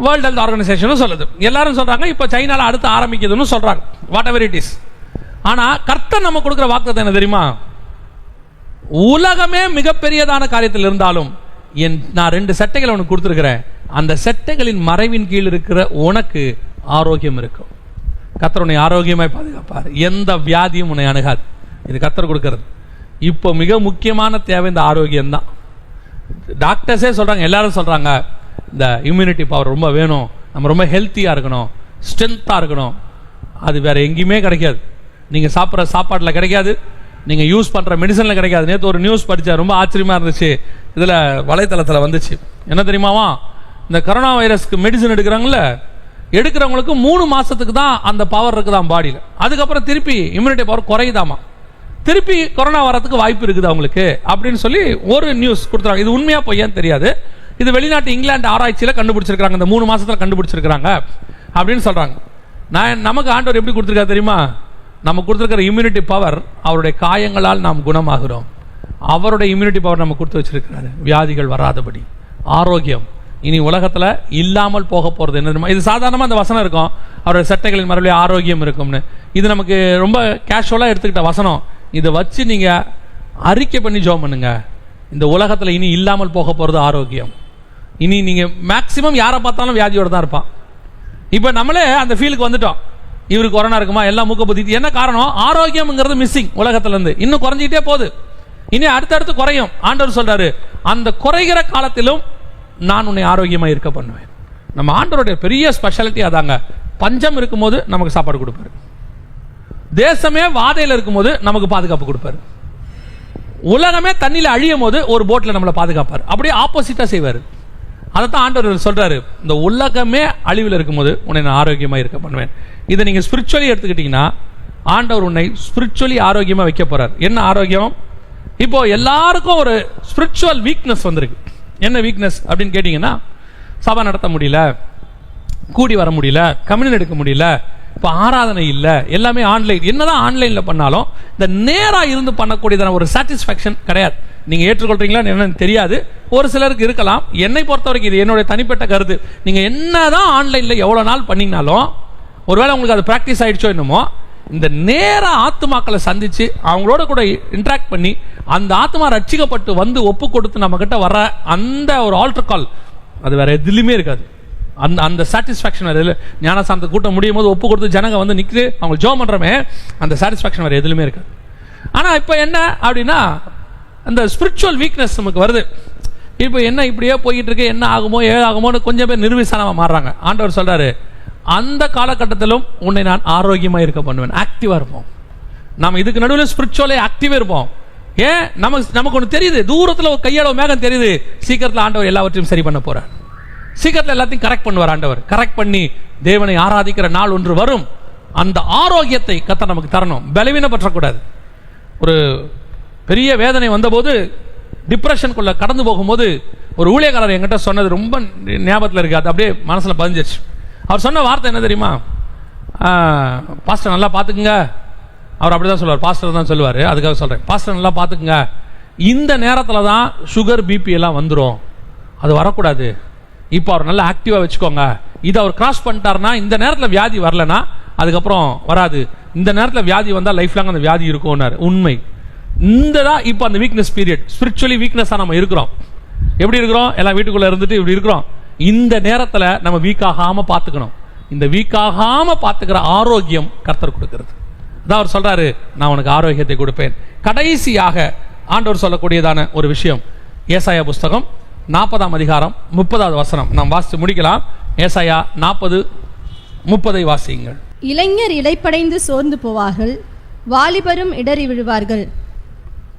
வேர்ல்ட் ஹெல்த் ஆர்கனைசேஷனும் சொல்லுது, எல்லாரும் சொல்றாங்க, இப்போ சைனால அடுத்து ஆரம்பிக்குதுன்னு சொல்றாங்க. What ever it is. ஆனா கர்த்தர் நம்ம கொடுக்கிற வாக்குத்தத்தம் என்ன தெரியுமா? உலகமே மிகப்பெரியதான காரியத்தில் இருந்தாலும் நான் 2 செட்டைகளை உனக்கு கொடுத்துருக்கிறேன், அந்த செட்டைகளின் மறைவின் கீழ் இருக்கிற உனக்கு ஆரோக்கியம் இருக்கும். கர்த்தர் உன்னை ஆரோக்கியமாய் பாதுகாப்பார், எந்த வியாதியும் உன்னை அணுகாது. இது கர்த்தர் கொடுக்கிறது. இப்போ மிக முக்கியமான தேவை இந்த ஆரோக்கியம் தான். டாக்டர்ஸே சொல்றாங்க, எல்லாரும் சொல்றாங்க, இந்த இம்யூனிட்டி பவர் ரொம்ப வேணும், நம்ம ரொம்ப ஹெல்த்தியா இருக்கணும், ஸ்ட்ரென்த்தா இருக்கணும். அது வேற எங்கேயுமே கிடைக்காது. நீங்க சாப்பிட்ற சாப்பாட்டுல கிடைக்காது, நீங்க யூஸ் பண்ற மெடிசன்ல கிடைக்காது. நேற்று ஒரு நியூஸ் படிச்சா ரொம்ப ஆச்சரியமா இருந்துச்சு, இதுல வலைத்தளத்துல வந்துச்சு. என்ன தெரியுமாவா? இந்த கொரோனா வைரஸ்க்கு மெடிசன் எடுக்கிறவங்களுக்கு 3 மாசத்துக்கு தான் அந்த பவர் இருக்குதான் பாடியில. அதுக்கப்புறம் திருப்பி இம்யூனிட்டி பவர் குறையுதாமா, திருப்பி கொரோனா வரதுக்கு வாய்ப்பு இருக்குது அவங்களுக்கு அப்படின்னு சொல்லி ஒரு நியூஸ் கொடுத்துறாங்க. இது உண்மையா பொய்யான்னு தெரியாது. இது வெளிநாட்டு இங்கிலாந்து ஆராய்ச்சியில கண்டுபிடிச்சிருக்காங்க, இந்த 3 மாசத்துல கண்டுபிடிச்சிருக்காங்க அப்படின்னு சொல்றாங்க. நமக்கு ஆண்டவர் எப்படி கொடுத்திருக்காரு தெரியுமா? நம்ம கொடுத்திருக்கிற இம்யூனிட்டி பவர், அவருடைய காயங்களால் நாம் குணமாகிறோம். அவருடைய இம்யூனிட்டி பவர் நம்ம கொடுத்து வச்சிருக்கிறாரு, வியாதிகள் வராதபடி. ஆரோக்கியம் இனி உலகத்துல இல்லாமல் போக போறது என்ன தெரியுமா? இது சாதாரணமா அந்த வசனம் இருக்கும், அவருடைய சட்டைகளின் மறுபடியும் ஆரோக்கியம் இருக்கும்னு. இது நமக்கு ரொம்ப கேஷுவலா எடுத்துக்கிட்ட வசனம். இதை வச்சு நீங்க அறிக்கை பண்ணி ஜெபம் பண்ணுங்க. இந்த உலகத்துல இனி இல்லாமல் போக போறது ஆரோக்கியம். இனி நீங்க மேக்சிமம் யாரை பார்த்தாலும் வியாதியோட தான் இருப்பான். இப்ப நம்மளே அந்த ஃபீலுக்கு வந்துட்டோம், இவருக்கு கொரோனா இருக்குமா, எல்லாம் மூக்க பொத்திட்டு. என்ன காரணம்? ஆரோக்கியம்ங்கிறது மிஸ்ஸிங் உலகத்துல இருந்து. இன்னும் குறைஞ்சிட்டே போகுது, இனி அடுத்தடுத்து குறையும். ஆண்டவர் சொல்றாரு, அந்த குறைகிற காலத்திலும் நான் உன்னை ஆரோக்கியமா இருக்க பண்ணுவேன். நம்ம ஆண்டவருடைய பெரிய ஸ்பெஷாலிட்டி அதாங்க. பஞ்சம் இருக்கும்போது நமக்கு சாப்பாடு கொடுப்பாரு, தேசமே வாதையில இருக்கும்போது நமக்கு பாதுகாப்பு கொடுப்பாரு, உலகமே தண்ணியில அழியும் போது ஒரு போட்ல நம்மளை பாதுகாப்பார். அப்படியே ஆப்போசிட்டா செய்வாரு. அதைத்தான் ஆண்டவர் சொல்றாரு, இந்த உலகமே அழிவில் இருக்கும்போது உன்னை நான் ஆரோக்கியமா இருக்க பண்ணுவேன். இதை நீங்க ஸ்பிரிச்சுவலி எடுத்துக்கிட்டீங்கன்னா, ஆண்டவர் உன்னை ஸ்பிரிச்சுவலி ஆரோக்கியமா வைக்க போறார். என்ன ஆரோக்கியம்? இப்போ எல்லாருக்கும் ஒரு ஸ்பிரிச்சுவல் வீக்னஸ் வந்திருக்கு. என்ன வீக்னஸ் அப்படின்னு கேட்டீங்கன்னா, சபை நடத்த முடியல, கூடி வர முடியல, கம்யூனியன் எடுக்க முடியல, இப்போ ஆராதனை இல்லை, எல்லாமே ஆன்லைன். என்னதான் ஆன்லைன்ல பண்ணாலும் இந்த நேரா இருந்து பண்ணக்கூடியதான ஒரு சாட்டிஸ்ஃபேக்ஷன் கிடையாது. நீங்க ஏற்றுக்கொள்றீங்களா என்னன்னு தெரியாது, ஒரு சிலருக்கு இருக்கலாம். என்னை பொறுத்த வரைக்கும் இது என்னுடைய தனிப்பட்ட கருத்து. நீங்க என்னதான் ஆன்லைன்ல எவ்வளவு நாள் பண்ணீங்கனாலும், ஒருவேளை உங்களுக்கு அது பிராக்டிஸ் ஆயிடுச்சோ என்னமோ, இந்த நேர ஆத்துமாக்களை சந்திச்சு அவங்களோட கூட இன்டராக்ட் பண்ணி அந்த ஆத்மா ரட்சிக்கப்பட்டு வந்து ஒப்பு கொடுத்து நம்ம கிட்ட வர அந்த ஒரு ஆல்டர் கால், அது வேற எதுலையுமே இருக்காது. அந்த சாட்டிஸ்ஃபேக்ஷன் வேற இல்லை. ஞானசாந்த கூட்டம் முடியும் போது ஒப்பு கொடுத்து ஜனங்க வந்து நிற்குது, அவங்க ஜோம் பண்றமே, அந்த சாட்டிஸ்ஃபேக்ஷன் வேற எதுலையுமே இருக்காது. ஆனா இப்போ என்ன அப்படின்னா, அந்த ஸ்பிரிச்சுவல் வீக்னஸ் நமக்கு வருது. இப்போ என்ன இப்படியே போயிட்டு இருக்கு, என்ன ஆகுமோ ஏதாகுமோன்னு கொஞ்சம் பேர் நிர்விசானமா மாறுறாங்க. ஆண்டவர் சொல்றாரு, அந்த காலகட்டத்திலும் உன்னை நான் ஆரோக்கியமா இருக்க பண்ணுவேன், ஆக்டிவா இருப்போம். நம்ம இதுக்கு நடுவில் ஸ்பிரிச்சுவலே ஆக்டிவா இருப்போம். ஏன்? நமக்கு ஒன்று தெரியுது, தூரத்தில் ஒரு கையளவு மேகம் தெரியுது, சீக்கிரத்தில் ஆண்டவர் எல்லாவற்றையும் சரி பண்ண போறார். சீக்கிரத்தில் எல்லாத்தையும் கரெக்ட் பண்ணுவார் ஆண்டவர். கரெக்ட் பண்ணி தேவனை ஆராதிக்கிற நாள் ஒன்று வரும். அந்த ஆரோக்கியத்தை கர்த்தர் நமக்கு தரணும். பலவீனப்பற்றக்கூடாது. ஒரு பெரிய வேதனை வந்தபோது, டிப்ரெஷனுக்குள்ள கடந்து போகும்போது, ஒரு ஊழியக்காரர் என்கிட்ட சொன்னது ரொம்ப ஞாபகத்தில் இருக்கு, அது அப்படியே மனசுல பதிஞ்சிருச்சு. அவர் சொன்ன வார்த்தை என்ன தெரியுமா? பாஸ்டர் நல்லா பார்த்துக்குங்க. அவர் அப்படிதான் சொல்லுவார், பாஸ்டர் தான் சொல்லுவார், அதுக்காக சொல்றேன். பாஸ்டர் நல்லா பார்த்துக்குங்க, இந்த நேரத்தில் தான் சுகர் பிபி எல்லாம் வந்துடும், அது வரக்கூடாது. இப்போ அவர் நல்லா ஆக்டிவா வச்சுக்கோங்க. இதை அவர் கிராஸ் பண்ணிட்டாருன்னா, இந்த நேரத்தில் வியாதி வரலன்னா அதுக்கப்புறம் வராது. இந்த நேரத்தில் வியாதி வந்தால் லைஃப் லாங் அந்த வியாதி இருக்கும். உண்மை இந்த தான். இப்போ அந்த வீக்னஸ் பீரியட், ஸ்பிரிச்சுவலி வீக்னஸா நம்ம இருக்கிறோம். எப்படி இருக்கிறோம்? எல்லாம் வீட்டுக்குள்ள இருந்துட்டு இப்படி இருக்கிறோம். இந்த நேரத்தில் நம்ம வீக்காகாம பார்த்துக்கணும். இந்த வீக்காகாம பார்த்துக்கிற ஆரோக்கியம் கர்த்தர் கொடுக்கிறது. அதான் அவர் சொல்றாரு, நான் உனக்கு ஆரோக்கியத்தை கொடுப்பேன். கடைசியாக ஆண்டவர் சொல்லக்கூடியதான ஒரு விஷயம். ஏசாயா புஸ்தகம் 40ஆம் அதிகாரம் 30வது வசனம் நாம் வாசித்து முடிக்கலாம். ஏசாயா 40:30 வாசியுங்கள். இளைஞர் இளைப்படைந்து சோர்ந்து போவார்கள், வாலிபரும் இடறி விழுவார்கள்.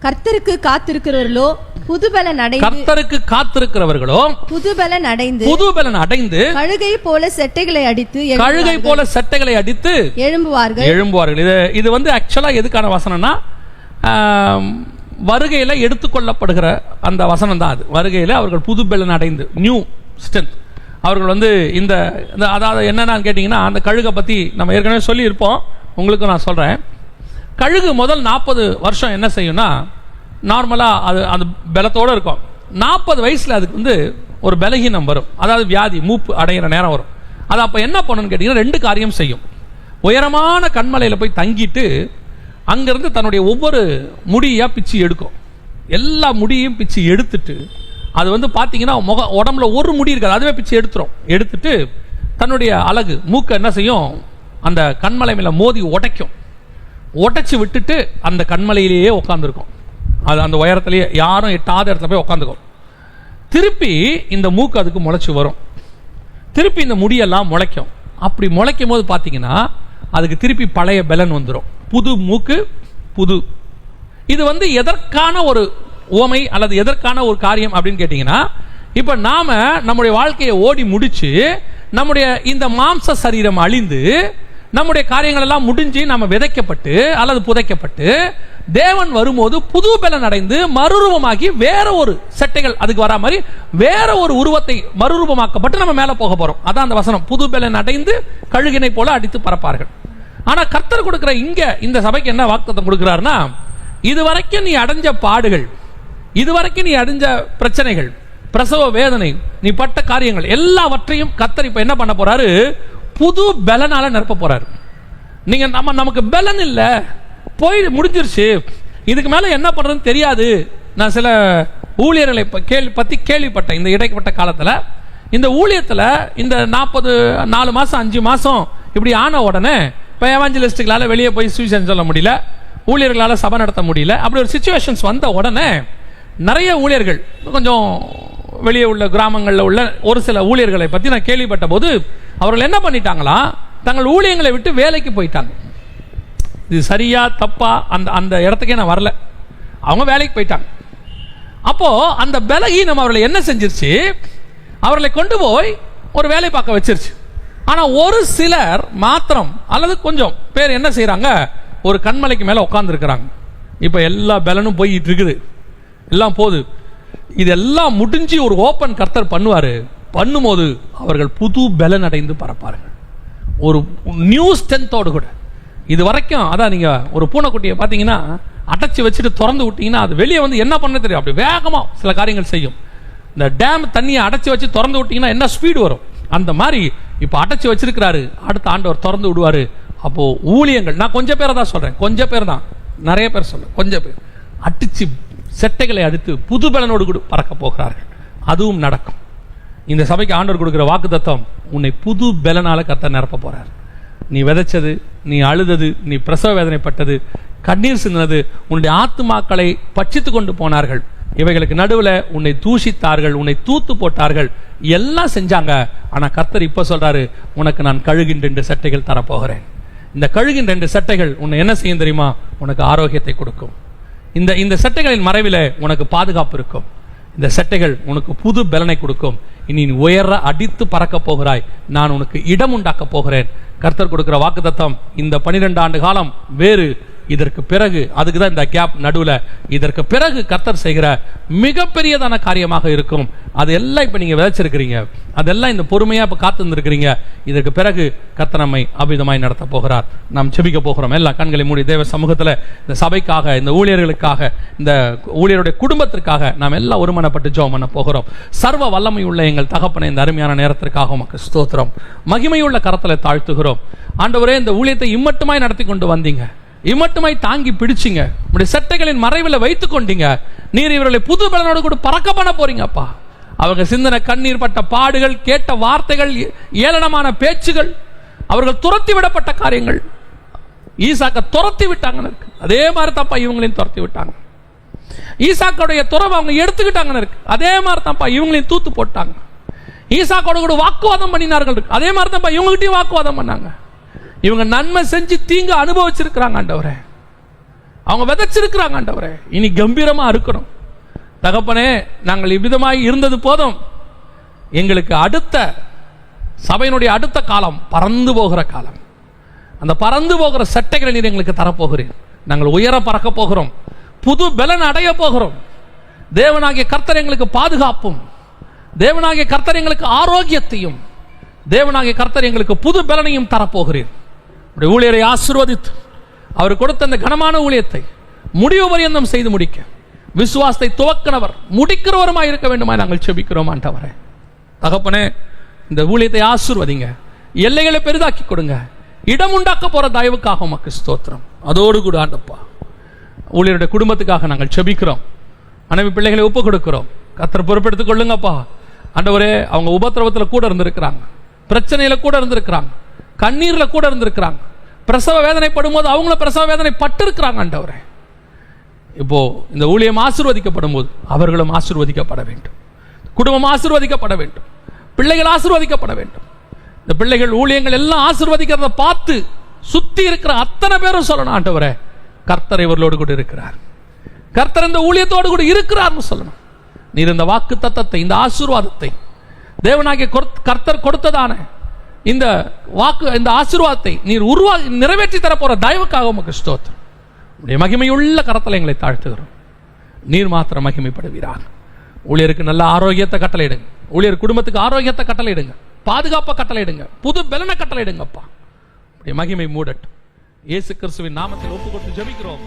கர்த்தருக்கு காத்திருக்கிறவர்களோ புதுபலன் அடைந்து, கர்த்தருக்கு காத்திருக்கிறவர்களோ புதுபலன் அடைந்து, புதுபலன் அடைந்து கழுகை போல செட்டைகளை அடித்து, கழுகை போல செட்டைகளை அடித்து எழும்புவார்கள். இது வந்து ஆக்சுவலா எதுக்கான வசனம்னா, வருகையில எடுத்துக்கொள்ளப்படுகிற அந்த வசனம் தான் அது. வருகையில அவர்கள் புதுபலன் அடைந்து, நியூ ஸ்ட்ரென்த், அவர்கள் வந்து இந்த அதாவது என்னன்னு கேட்டீங்கன்னா, அந்த கழுகை பத்தி நம்ம ஏற்கனவே சொல்லி இருப்போம். உங்களுக்கு நான் சொல்றேன். கழுகு முதல் 40 வருஷம் என்ன செய்யும்னா, நார்மலா அது அந்த பலத்தோட இருக்கும். 40 வயசுல அதுக்கு வந்து ஒரு பலகீனம் வரும், அதாவது வியாதி, மூப்பு அடைகிற நேரம் வரும். அது அப்ப என்ன பண்ணணும்னு கேட்டீங்கன்னா, 2 காரியம் செய்யும். உயரமான கண்மலையில போய் தங்கிட்டு அங்கிருந்து தன்னுடைய ஒவ்வொரு முடியா பிச்சு எடுக்கும். எல்லா முடியையும் பிச்சு எடுத்துட்டு, அது வந்து பாத்தீங்கன்னா உடம்புல ஒரு முடி இருக்காது, அதுவே பிச்சு எடுத்துட்டு தன்னுடைய அழகு மூக்க என்ன செய்யும், அந்த கண்மலை மேல மோதி உடைச்சு விட்டுட்டு அந்த கண்மலையிலேயே உட்காந்துருக்கும். அது அந்த உயரத்திலேயே யாரும் எட்டாத இடத்துல போய் உட்காந்துக்கும். திருப்பி இந்த மூக்கு அதுக்கு முளைச்சு வரும், திருப்பி இந்த முடியெல்லாம் முளைக்கும். அப்படி முளைக்கும் போது பார்த்தீங்கன்னா அதுக்கு திருப்பி பழைய பலன் வந்துடும். புது மூக்கு, புது. இது வந்து எதற்கான ஒரு ஓமை அல்லது எதற்கான ஒரு காரியம் அப்படின்னு கேட்டீங்கன்னா, இப்ப நாம நம்முடைய வாழ்க்கையை ஓடி முடிச்சு நம்முடைய இந்த மாம்ச சரீரம் அழிந்து நம்முடைய காரியங்கள் எல்லாம் முடிஞ்சு நம்ம விதைக்கப்பட்டு அல்லது புதைக்கப்பட்டு தேவன் வரும்போது புது பலன் அடைந்து மறுரூபமாகி வேற ஒரு செட்டைகள் அதுக்கு வரா மாதிரி வேற ஒரு உருவத்தை மறுரூபமாக்கப்பட்டு நம்ம மேல போக போறோம். அதான் அந்த வசனம், புது பலன் அடைந்து கழுகினை போல அடித்து பறப்பார்கள். ஆனா கர்த்தர் கொடுக்கிற இங்க இந்த சபைக்கு என்ன வாக்குத்தத்தம் கொடுக்கிறாருன்னா, இதுவரைக்கும் நீ அடைஞ்ச பாடுகள், இதுவரைக்கும் நீ அடைஞ்ச பிரச்சனைகள், பிரசவ வேதனை, நீ பட்ட காரியங்கள் எல்லாவற்றையும் கர்த்தர் இப்ப என்ன பண்ண போறாரு, புது பலனால நிரப்ப போறாரு. நீங்க நமக்கு பலன் இல்ல, போய் முடிஞ்சிருச்சு, இதுக்கு மேல என்ன பண்றதுன்னு தெரியாது. நான் சில ஊழியர்களை பத்தி கேள்விப்பட்டேன். இந்த இடைப்பட்ட காலத்துல இந்த ஊழியத்துல இந்த 4 மாசம் 5 மாசம் இப்படி ஆன உடனே இப்ப எவாஞ்சலிஸ்டுகளால வெளியே போய் சுவிசேஷம் சொல்ல முடியல, ஊழியர்களால சபை நடத்த முடியல. அப்படி ஒரு சிச்சுவேஷன்ஸ் வந்த உடனே நிறைய ஊழியர்கள், கொஞ்சம் வெளியே உள்ள கிராமங்களில் உள்ள ஒரு சில ஊழியர்களை பத்தி நான் கேள்விப்பட்ட போது அவர்கள் என்ன பண்ணிட்டாங்களா, தங்கள் ஊழியங்களை விட்டு வேலைக்கு போயிட்டாங்க. இது சரியா தப்பா அந்த இடத்துக்கே நான் வரல, அவங்க வேலைக்கு போயிட்டாங்க. அப்போ அந்த பலகீனம் அவர்களை என்ன செஞ்சிருச்சு, அவர்களை கொண்டு போய் ஒரு வேலை பார்க்க வச்சிருச்சு. ஆனா ஒரு சிலர் மாத்திரம் அல்லது கொஞ்சம் பேர் என்ன செய்யறாங்க, ஒரு கண்மலைக்கு மேல உட்கார்ந்து இருக்கிறாங்க. இப்ப எல்லா பலனும் போயிட்டு இருக்குது, எல்லாம் போகுது. இதெல்லாம் முடிஞ்சு ஒரு ஓபன் கர்த்தர் பண்ணுவாரு. பண்ணும்போது அவர்கள் புது பலன் அடைந்து பறப்பார்கள், ஒரு நியூ ஸ்ட்ரென்த்தோடு கூட. இது வரைக்கும் அதான் நீங்க ஒரு பூனைக்குட்டியை பார்த்தீங்கன்னா அடைச்சி வச்சுட்டு திறந்து விட்டீங்கன்னா அது வெளியே வந்து என்ன பண்ண தெரியும், அப்படி வேகமா சில காரியங்கள் செய்யும். இந்த டேம் தண்ணியை அடைச்சி வச்சு திறந்து விட்டீங்கன்னா என்ன ஸ்பீடு வரும், அந்த மாதிரி இப்ப அடைச்சி வச்சிருக்கிறாரு. அடுத்த ஆண்டவர் திறந்து விடுவாரு. அப்போ ஊழியங்கள், நான் கொஞ்சம் பேரை தான் சொல்றேன், கொஞ்சம் பேர் தான், நிறைய பேர் சொல்றேன், கொஞ்சம் பேர் அடிச்சு செட்டைகளை அடித்து புது பலனோடு கூட பறக்க போகிறார்கள். அதுவும் நடக்கும். இந்த சபைக்கு ஆண்டவர் கொடுக்கிற வாக்குத்தத்தம், உன்னை புது பலனால கர்த்தர் நிரப்ப போறார். நீ விதைச்சது, நீ அழுதது, நீ பிரசவ வேதனைப்பட்டது, கண்ணீர் சிந்தினது, உன்னுடைய ஆத்துமாக்களை பட்சித்து கொண்டு போனார்கள். இவைகளுக்கு நடுவில் உன்னை தூஷித்தார்கள், உன்னை தூத்து போட்டார்கள், எல்லாம் செஞ்சாங்க. ஆனா கர்த்தர் இப்ப சொல்றாரு, உனக்கு நான் கழுகின் 2 சட்டைகள் தரப்போகிறேன். இந்த கழுகின் 2 சட்டைகள் உன்னை என்ன செய்யும் தெரியுமா, உனக்கு ஆரோக்கியத்தை கொடுக்கும். இந்த சட்டைகளின் மறைவில உனக்கு பாதுகாப்பு இருக்கும். இந்த சட்டைகள் உனக்கு புது பலனை கொடுக்கும். இனி நீ உயர அடித்து பறக்க போகிறாய். நான் உனக்கு இடம் உண்டாக்க போகிறேன். கர்த்தர் கொடுக்கிற வாக்குத்தத்தம் இந்த 12 ஆண்டு காலம் வேறு. இதற்கு பிறகு, அதுக்குதான் இந்த கேப் நடுவுல, இதற்கு பிறகு கர்த்தர் செய்கிற மிகப்பெரியதான காரியமாக இருக்கும். அது எல்லாம் இப்ப நீங்க விதைச்சிருக்கிறீங்க, அதெல்லாம் இந்த பொறுமையா இப்ப காத்து இருக்கிறீங்க. இதற்கு பிறகு கர்த்தர் நம்மை அபிதமாய் நடத்த போகிறார். நாம் செபிக்க போகிறோம். எல்லாம் கண்களை மூடி தேவ சமூகத்துல இந்த சபைக்காக, இந்த ஊழியர்களுக்காக, இந்த ஊழியருடைய குடும்பத்திற்காக நாம் எல்லாம் ஒருமனப்பட்டு ஜெபம் பண்ண போகிறோம். சர்வ வல்லமை உள்ள எங்கள் தகப்பனை, இந்த அருமையான நேரத்திற்காக உமக்கு ஸ்தோத்திரம். மகிமையுள்ள கரத்துல தாழ்த்துகிறோம். ஆண்டவரே, இந்த ஊழியத்தை இம்மட்டுமாய் நடத்தி கொண்டு வந்தீங்க, இம்மட்டுமாய் தாங்கி பிடிச்சிங்க, உங்களுடைய சட்டைகளின் மறைவில் வைத்துக் கொண்டீங்க. நீர் இவர்களை புது பலனோடு கூட பறக்க பண்ண போறீங்கப்பா. அவங்க சிந்தனை, கண்ணீர் பட்ட பாடுகள், கேட்ட வார்த்தைகள், ஏளனமான பேச்சுகள், அவர்கள் துரத்தி விடப்பட்ட காரியங்கள், ஈசாக்க துரத்தி விட்டாங்க, அதே மாதிரி தப்பா இவங்களையும் துரத்தி விட்டாங்க. ஈசாக்கோடைய துறவை அவங்க எடுத்துக்கிட்டாங்கன்னு இருக்கு. அதே மாதிரி தான்ப்பா இவங்களையும் தூத்து போட்டாங்க. ஈசாக்கோட கூட வாக்குவாதம் பண்ணினார்கள் இருக்கு. அதே மாதிரி தான்ப்பா இவங்ககிட்டயும் வாக்குவாதம் பண்ணாங்க. இவங்க நன்மை செஞ்சு தீங்கு அனுபவிச்சிருக்கிறாங்க ஆண்டவரே, அவங்க விதைச்சிருக்கிறாங்க ஆண்டவரே. இனி கம்பீரமா இருக்கணும் தகப்பனே. நாங்கள் இவ்விதமாய் இருந்தது போதும், எங்களுக்கு அடுத்த சபையினுடைய அடுத்த காலம் பறந்து போகிற காலம். அந்த பறந்து போகிற சட்டைகளை நீர் எங்களுக்கு தரப்போகிறேன். நாங்கள் உயர பறக்க போகிறோம், புது பலன் அடைய போகிறோம். தேவனாகிய கர்த்தர் எங்களுக்கு பாதுகாப்பும், தேவனாகிய கர்த்தர் எங்களுக்கு ஆரோக்கியத்தையும், தேவனாகிய கர்த்தர் எங்களுக்கு புது பலனையும் தரப்போகிறேன். ஊழியரை ஆசீர்வதித்து அவர் கொடுத்த அந்த கனமான ஊழியத்தை முடிவு பரியந்தம் செய்து முடிக்க விசுவாசத்தை துவக்கினவர் முடிக்கிறவருமாய் இருக்க வேண்டுமாய் நாங்கள் செபிக்கிறோம் ஆண்டவரே. தகப்பனே, இந்த ஊழியத்தை ஆசீர்வதிங்க, எல்லைகளை பெரிதாக்கி கொடுங்க, இடம் உண்டாக்க போற தயவுக்காக உமக்கு ஸ்தோத்திரம். அதோடு கூட ஆண்டப்பா ஊழியருடைய குடும்பத்துக்காக நாங்கள் செபிக்கிறோம். மனைவி பிள்ளைகளை ஒப்பு கொடுக்கிறோம். கர்த்தர் பொறுப்பெடுத்துக் கொள்ளுங்கப்பா ஆண்டவரே. அவங்க உபத்திரவத்தில் கூட இருந்திருக்கிறாங்க, பிரச்சனையில கூட இருந்திருக்கிறாங்க, கண்ணீர்ல கூட இருந்திருக்கிறாங்க, பிரசவ வேதனைப்படும் போது அவங்கள பிரசவ வேதனை பட்டு இருக்கிறாங்க ஆண்டவரே. இப்போ இந்த ஊழியம் ஆசீர்வதிக்கப்படும் போது அவர்களும் ஆசீர்வதிக்கப்பட வேண்டும், குடும்பம் ஆசீர்வதிக்கப்பட வேண்டும், பிள்ளைகள் ஆசீர்வதிக்கப்பட வேண்டும். இந்த பிள்ளைகள் ஊழியங்கள் எல்லாம் ஆசீர்வதிக்கிறத பார்த்து சுத்தி இருக்கிற அத்தனை பேரும் சொல்லணும் ஆண்டவரே, கர்த்தர் இவர்களோடு கூட இருக்கிறார், கர்த்தர் இந்த ஊழியத்தோடு கூட இருக்கிறார்னு சொல்லணும். நீர் இந்த வாக்கு தத்தத்தை, இந்த ஆசீர்வாதத்தை, தேவனாகிய கர்த்தர் கொடுத்ததான இந்த வாக்கு, இந்த ஆசீர்வாதத்தை நீர் நிறைவேற்றி தரப்போற தயவுக்காக உமக்கு ஸ்தோத்திரம். உடைய மகிமையுள்ள கரத்தில் எங்களை தாழ்த்துகிறோம். நீர் மாத்திரம் மகிமைப்படுவீராக. ஊழியருக்கு நல்ல ஆரோக்கியத்தை கட்டளையிடுங்க, ஊழியர் குடும்பத்துக்கு ஆரோக்கியத்தை கட்டளையிடுங்க, பாதுகாப்பை கட்டளையிடுங்க, புது பலனை கட்டளையிடுங்கப்பா. உடைய மகிமை மூடட்டும். இயேசு கிறிஸ்துவின் நாமத்தில் ஒப்பு கொடுத்து ஜெபிக்கிறோம்.